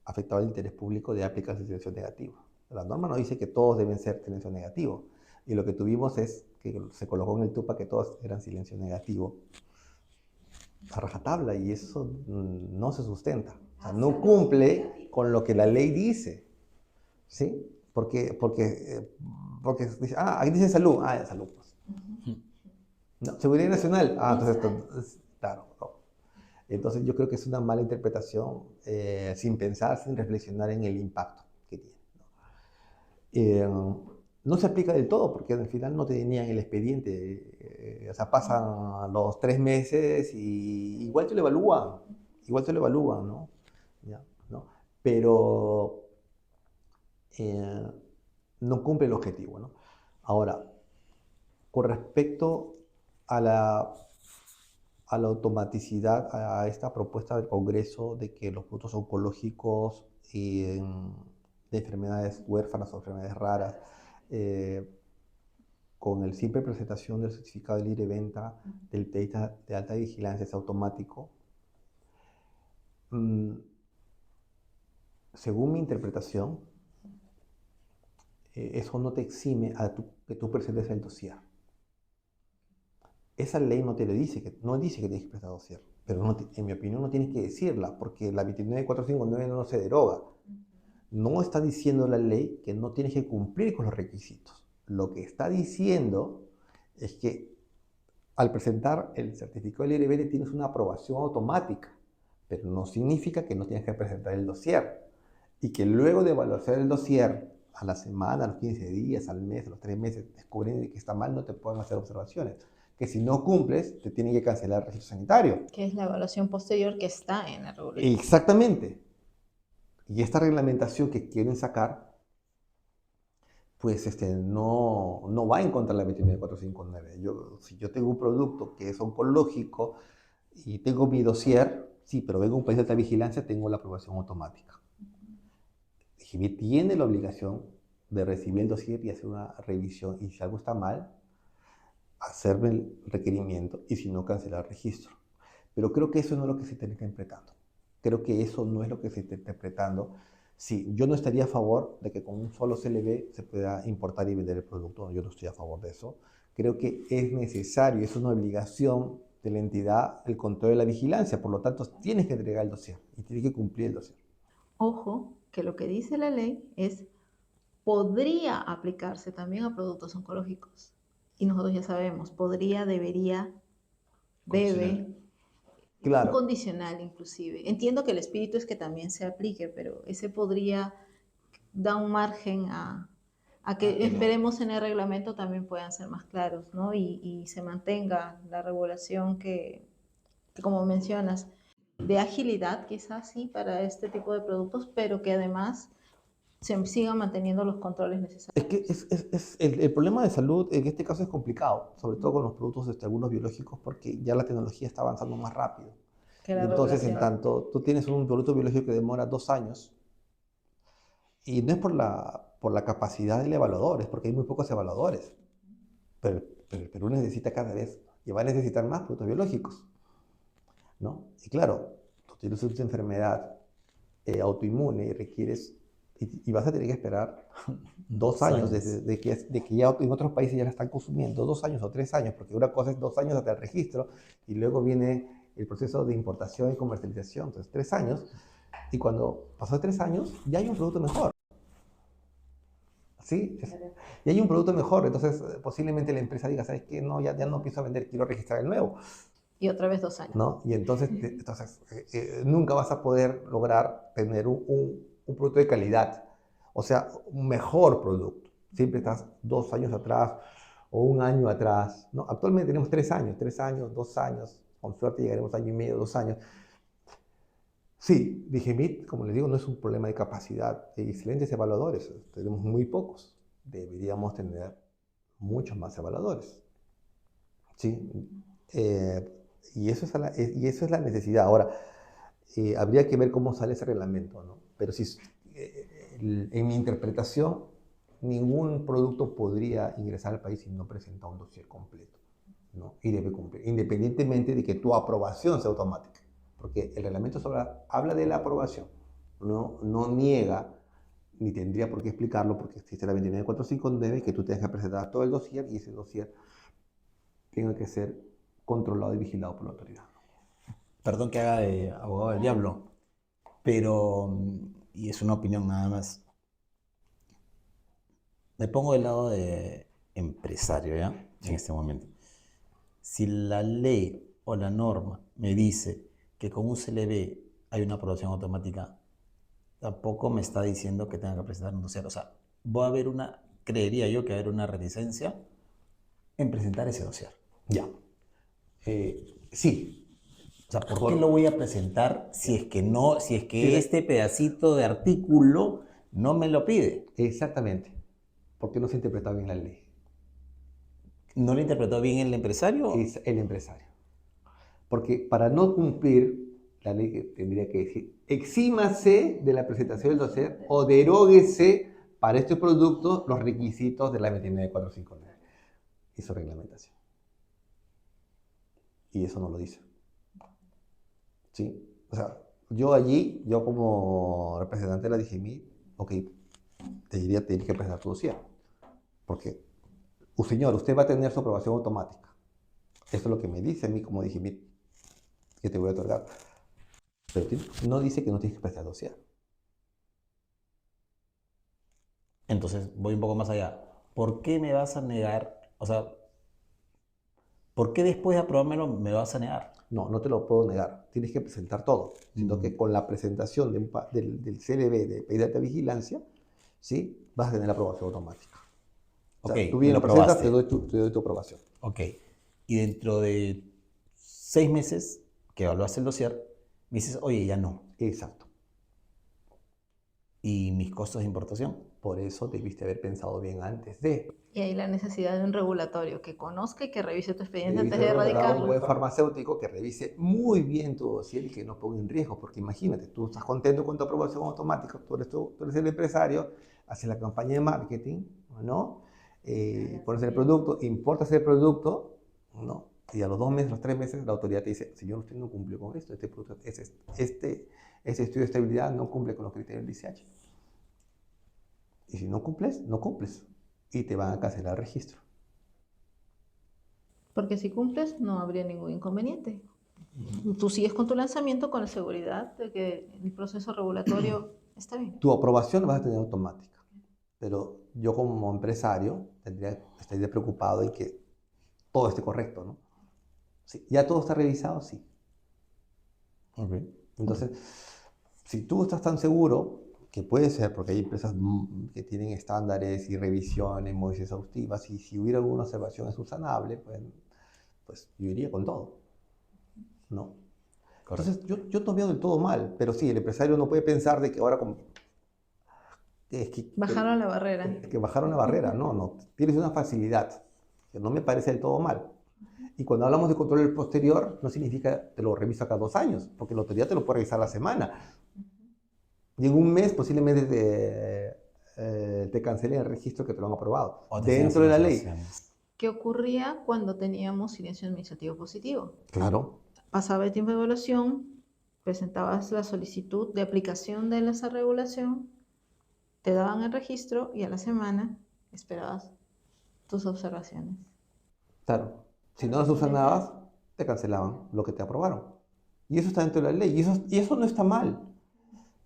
afectado el interés público, debe aplicarse silencio negativo. La norma no dice que todos deben ser silencio negativo. Y lo que tuvimos es que se colocó en el TUPA que todos eran silencio negativo a rajatabla, y eso no se sustenta. O sea, no cumple con lo que la ley dice, ¿sí? Porque dice, aquí dice salud, salud, pues. No, seguridad nacional, entonces, claro, no. Entonces yo creo que es una mala interpretación, sin pensar, sin reflexionar en el impacto que tiene, ¿no? No se aplica del todo, porque al final no tenían el expediente, o sea, pasan los 3 meses y igual te lo evalúan, ¿no? ¿Ya? ¿No? Pero no cumple el objetivo, ¿no? Ahora, con respecto a la automaticidad, a esta propuesta del Congreso de que los productos oncológicos de enfermedades huérfanas o enfermedades raras, con el simple presentación del certificado de libre venta del PEI de alta vigilancia es automático. Según mi interpretación, eso no te exime a que tú presentes el dossier. Esa ley no te lo dice, no dice que tienes que presentar dossier, pero en mi opinión no tienes que decirla, porque la 29459 no se deroga. No está diciendo la ley que no tienes que cumplir con los requisitos. Lo que está diciendo es que al presentar el certificado de libre venta tienes una aprobación automática, pero no significa que no tienes que presentar el dossier. Y que luego de evaluar el dossier, a la semana, a los 15 días, al mes, a los 3 meses, descubren que está mal, no te pueden hacer observaciones. Que si no cumples, te tienen que cancelar el registro sanitario. Que es la evaluación posterior que está en la regulación. Exactamente. Y esta reglamentación que quieren sacar, pues no va en contra de la 29459. Si yo tengo un producto que es oncológico, y tengo mi dossier, sí, pero vengo a un país de alta vigilancia, tengo la aprobación automática. DGBIT tiene la obligación de recibir el dossier y hacer una revisión, y si algo está mal, hacerme el requerimiento, y si no, cancelar el registro. Pero creo que eso no es lo que se está interpretando. Creo que eso no es lo que se está interpretando. Sí, yo no estaría a favor de que con un solo CLB se pueda importar y vender el producto. Yo no estoy a favor de eso. Creo que es necesario, es una obligación de la entidad el control de la vigilancia. Por lo tanto, tienes que entregar el dossier y tienes que cumplir el dossier. Ojo, que lo que dice la ley es podría aplicarse también a productos oncológicos. Y nosotros ya sabemos, podría, debería, debe, un Claro, condicional inclusive. Entiendo que el espíritu es que también se aplique, pero ese podría da un margen a que que no. esperemos en el reglamento también puedan ser más claros, ¿no? Y se mantenga la regulación que, como mencionas, de agilidad quizás sí para este tipo de productos, pero que además se sigan manteniendo los controles es necesarios. que el problema de salud en este caso es complicado, sobre todo con los productos algunos biológicos, porque ya la tecnología está avanzando más rápido. Que Y la entonces, en regulación. tanto tú tienes un producto biológico que demora 2 años, y no es por la capacidad del evaluador, es porque hay muy pocos evaluadores. Pero el Perú necesita cada vez, y va a necesitar más productos biológicos, ¿no? Y claro, tú tienes una enfermedad autoinmune y requieres, y vas a tener que esperar 2 años de que ya en otros países ya la están consumiendo, 2 años o 3 años, porque una cosa es 2 años hasta el registro, y luego viene el proceso de importación y comercialización, entonces 3 años, y cuando pasó 3 años, ya hay un producto mejor. ¿Sí? Y hay un producto mejor, entonces posiblemente la empresa diga, ¿sabes qué? No, ya no pienso vender, quiero registrar el nuevo, Y otra vez 2 años. ¿no? Y entonces, nunca vas a poder lograr tener un producto de calidad, o sea, un mejor producto. Siempre estás 2 años atrás o un año atrás, ¿no? Actualmente tenemos 3 años, 2 años, con suerte llegaremos a 1 año y medio, 2 años. Sí, DGMIT, como les digo, no es un problema de capacidad. Hay excelentes evaluadores, tenemos muy pocos. Deberíamos tener muchos más evaluadores. ¿Sí? Y eso es la necesidad. Ahora, habría que ver cómo sale ese reglamento, ¿no? Pero si, en mi interpretación, ningún producto podría ingresar al país si no presenta un dossier completo, ¿no? Y debe cumplir, independientemente de que tu aprobación sea automática. Porque el reglamento habla de la aprobación, no niega, ni tendría por qué explicarlo, porque existe la 2945 donde debe que tú tengas que presentar todo el dossier y ese dossier tenga que ser controlado y vigilado por la autoridad. Perdón que haga de abogado del diablo, pero, y es una opinión nada más, me pongo del lado de empresario, ¿ya? En este momento. Si la ley o la norma me dice que con un CLB hay una aprobación automática, tampoco me está diciendo que tenga que presentar un dossier. O sea, creería yo que va a haber una reticencia en presentar ese dossier. Ya. Sí. O sea, ¿por qué lo voy a presentar si es que no, si es que este pedacito de artículo no me lo pide? Exactamente. Porque no se interpreta bien la ley. ¿No lo interpretó bien el empresario? Es el empresario. Porque para no cumplir, la ley tendría que decir, exímase de la presentación del dossier o deróguese para este producto los requisitos de la 29459 y su reglamentación. Y eso no lo dice. ¿Sí? O sea, yo como representante de la DGMI, ok, te diría, tienes que presentar tu dossier. Porque, señor, usted va a tener su aprobación automática. Eso es lo que me dice a mí como DGMI, que te voy a otorgar. Pero no dice que no tienes que presentar dossier. Entonces, voy un poco más allá. ¿Por qué me vas a negar? O sea, ¿por qué después de aprobármelo me vas a negar? No, no te lo puedo negar. Tienes que presentar todo. Sino que con la presentación del CLB de País de Alta Vigilancia, ¿sí? Vas a tener la aprobación automática. O sea, Ok, tú me bien lo lo presentas, aprobaste. te doy tu aprobación. Ok. Y dentro de 6 meses que evaluaste el dossier, me dices, oye, ya no. Exacto. y mis costos de importación. Por eso debiste haber pensado bien antes de. Y hay la necesidad de un regulatorio que conozca y que revise tu expediente antes Debiste de haber contratado un erradicarlo. buen farmacéutico que revise muy bien tu dossier y que no ponga en riesgo, porque imagínate, tú estás contento con tu aprobación automática, tú eres el empresario, haces la campaña de marketing, ¿no? Pones el producto, importas el producto, ¿no? Y a los 2 meses, los 3 meses, la autoridad te dice, señor, usted no cumple con esto, este producto, este estudio de estabilidad no cumple con los criterios del ICH. Y si no cumples, no cumples. Y te van a cancelar el registro. Porque si cumples, no habría ningún inconveniente. Tú sigues con tu lanzamiento con la seguridad de que el proceso regulatorio está bien. Tu aprobación la vas a tener automática. Pero yo como empresario estaría preocupado en que todo esté correcto, ¿no? Sí, ¿ya todo está revisado? Sí. Okay. Entonces, si tú estás tan seguro, que puede ser, porque hay empresas que tienen estándares y revisiones muy exhaustivas, y si hubiera alguna observación subsanable, pues yo iría con todo, ¿no? Correcto. Entonces, yo no veo del todo mal, pero sí, el empresario no puede pensar de que ahora Bajaron la barrera. que bajaron la barrera, no, tienes una facilidad, que no me parece del todo mal. Y cuando hablamos de control posterior, no significa que te lo revisa cada 2 años, porque la autoridad te lo puede revisar a la semana. Y en un mes posiblemente te cancelen el registro que te lo han aprobado, O te dentro de la ley. ¿Qué ocurría cuando teníamos silencio administrativo positivo? Claro. Pasaba el tiempo de evaluación, presentabas la solicitud de aplicación de esa regulación, te daban el registro y a la semana esperabas tus observaciones. Claro. Si no lo subsanabas, te cancelaban lo que te aprobaron. Y eso está dentro de la ley. Y eso no está mal.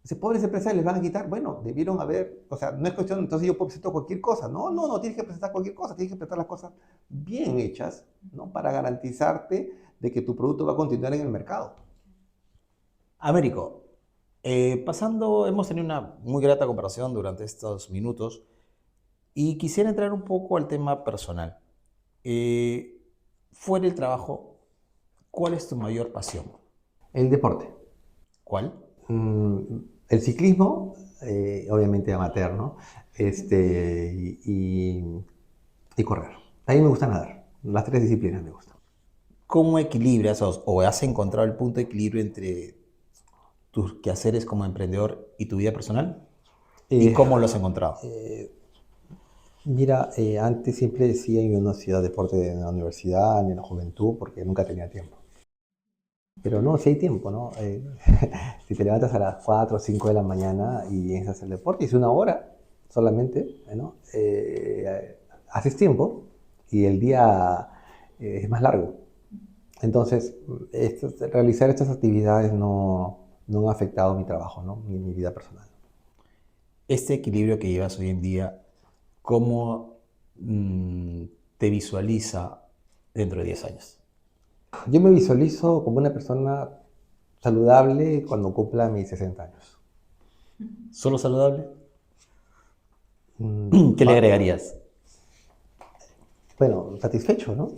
Ese pobres empresarios les van a quitar. Bueno, debieron haber. O sea, no es cuestión, entonces yo puedo presentar cualquier cosa. No, tienes que presentar cualquier cosa. Tienes que presentar las cosas bien hechas, ¿no? Para garantizarte de que tu producto va a continuar en el mercado. Américo, hemos tenido una muy grata conversación durante estos minutos y quisiera entrar un poco al tema personal. Fuera del trabajo, ¿cuál es tu mayor pasión? El deporte. ¿Cuál? El ciclismo, obviamente amateur, ¿no? Y correr. A mí me gusta nadar. Las 3 disciplinas me gustan. ¿Cómo equilibras o has encontrado el punto de equilibrio entre tus quehaceres como emprendedor y tu vida personal? ¿Y cómo lo has encontrado? Mira, antes siempre decía yo no hacía deporte en la universidad ni en la juventud porque nunca tenía tiempo. Pero no, si hay tiempo, ¿no? Si te levantas a las 4 o 5 de la mañana y vienes a hacer deporte, y es 1 hora solamente, ¿no? Haces tiempo y el día es más largo. Entonces, realizar estas actividades no han afectado mi trabajo, ¿no? Mi vida personal. Este equilibrio que llevas hoy en día, ¿cómo te visualiza dentro de 10 años? Yo me visualizo como una persona saludable cuando cumpla mis 60 años. ¿Solo saludable? ¿Qué le agregarías? Bueno, satisfecho, ¿no?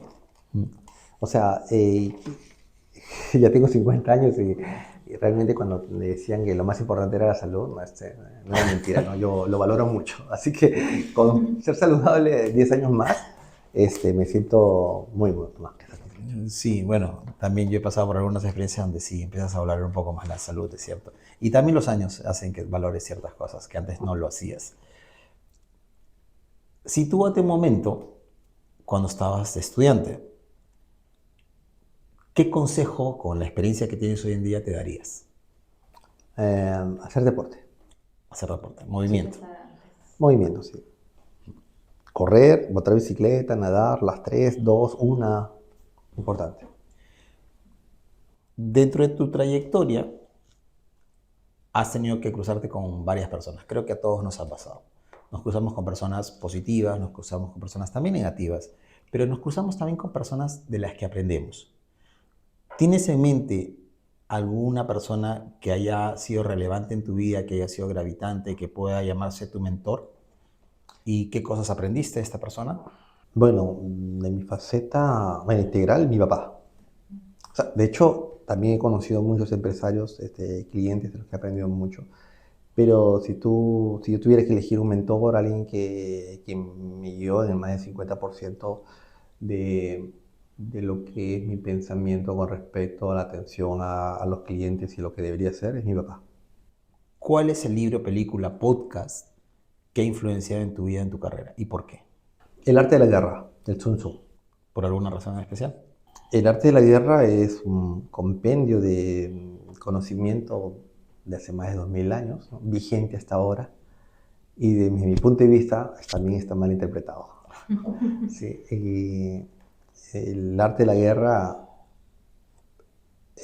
O sea, ya tengo 50 años y realmente cuando me decían que lo más importante era la salud, no es mentira, ¿no? Yo lo valoro mucho. Así que con ser saludable 10 años más, me siento muy más que satisfecho. Sí, bueno, también yo he pasado por algunas experiencias donde sí, empiezas a valorar un poco más la salud, es cierto. Y también los años hacen que valores ciertas cosas que antes no lo hacías. Sitúate un momento cuando estabas de estudiante. ¿Qué consejo con la experiencia que tienes hoy en día te darías? Hacer deporte. Hacer deporte, movimiento. Movimiento, sí. Correr, montar bicicleta, nadar, las 3, 2, 1, importante. Dentro de tu trayectoria, has tenido que cruzarte con varias personas. Creo que a todos nos ha pasado. Nos cruzamos con personas positivas, nos cruzamos con personas también negativas, pero nos cruzamos también con personas de las que aprendemos. ¿Tienes en mente alguna persona que haya sido relevante en tu vida, que haya sido gravitante, que pueda llamarse tu mentor? ¿Y qué cosas aprendiste de esta persona? Bueno, de mi faceta integral, mi papá. O sea, de hecho, también he conocido muchos empresarios, clientes de los que he aprendido mucho. Pero si yo tuviera que elegir un mentor, alguien que me guió en el más del 50% de lo que es mi pensamiento con respecto a la atención a los clientes y lo que debería ser, es mi papá. ¿Cuál es el libro, película, podcast que ha influenciado en tu vida, en tu carrera? ¿Y por qué? El arte de la guerra, del Sun Tzu. ¿Por alguna razón en especial? El arte de la guerra es un compendio de conocimiento de hace más de 2000 años, ¿no? Vigente hasta ahora, y desde mi punto de vista también está mal interpretado. Sí, y el arte de la guerra,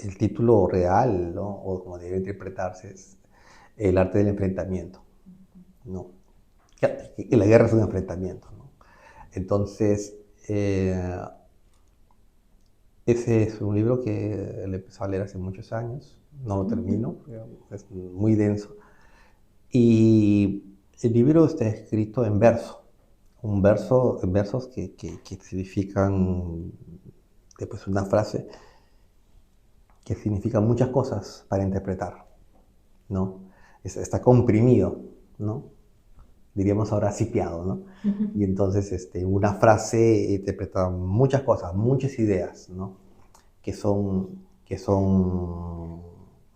el título real, ¿no? O como debe interpretarse, es el arte del enfrentamiento, ¿no? Que la guerra es un enfrentamiento, ¿no? Entonces, ese es un libro que le empecé a leer hace muchos años, no lo termino, es muy denso. Y el libro está escrito en verso, en versos que significan, después una frase que significa muchas cosas para interpretar, ¿no? Está comprimido, ¿no? Diríamos ahora sipiado, ¿no? Y entonces una frase interpreta muchas cosas, muchas ideas, ¿no? Que son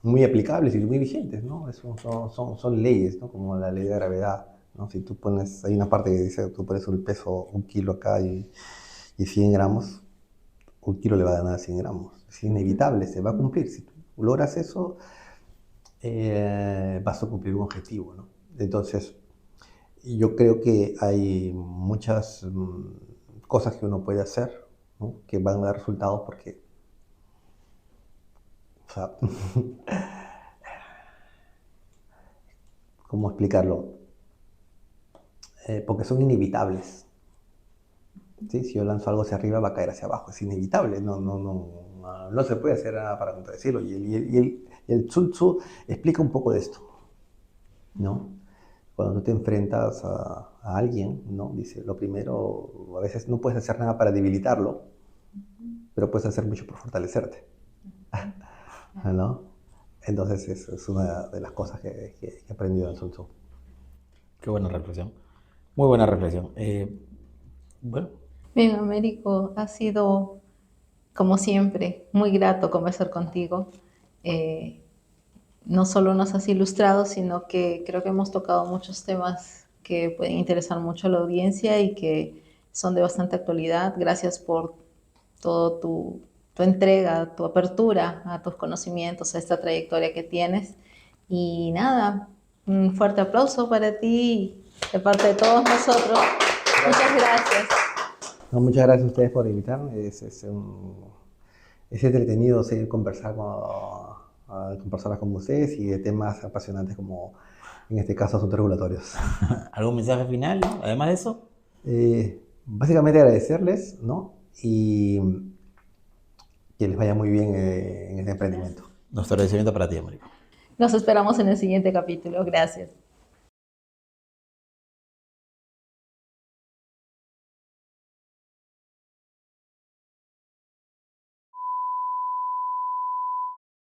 muy aplicables y muy vigentes, ¿no? Son leyes, ¿no? Como la ley de gravedad, ¿no? Si tú pones, hay una parte que dice, tú pones un peso, 1 kilo acá y 100 gramos, 1 kilo le va a ganar 100 gramos. Es inevitable, se va a cumplir. Si tú logras eso, vas a cumplir un objetivo, ¿no? Entonces, yo creo que hay muchas cosas que uno puede hacer, ¿no? Que van a dar resultados porque, o sea, ¿cómo explicarlo? Porque son inevitables. ¿Sí? Si yo lanzo algo hacia arriba, va a caer hacia abajo. Es inevitable. No se puede hacer nada para contradecirlo. Y el Sun Tzu explica un poco de esto, ¿no? Cuando tú te enfrentas a alguien, ¿no? Dice, lo primero, a veces no puedes hacer nada para debilitarlo, pero puedes hacer mucho por fortalecerte, ¿no? Entonces, es una de las cosas que he aprendido en Sun Tzu. Qué buena reflexión. Muy buena reflexión. Bueno, Bien, Américo, ha sido, como siempre, muy grato conversar contigo. Eh, no solo nos has ilustrado, sino que creo que hemos tocado muchos temas que pueden interesar mucho a la audiencia y que son de bastante actualidad. Gracias por todo tu entrega, tu apertura a tus conocimientos, a esta trayectoria que tienes. Y nada, un fuerte aplauso para ti de parte de todos nosotros. Muchas gracias. No, muchas gracias a ustedes por invitarme. Es entretenido seguir con personas como ustedes y de temas apasionantes como, en este caso, asuntos regulatorios. ¿algún mensaje final? Además de eso, Básicamente agradecerles, ¿no? Y que les vaya muy bien en este emprendimiento. nuestro agradecimiento para ti, Américo. Nos esperamos en el siguiente capítulo. Gracias.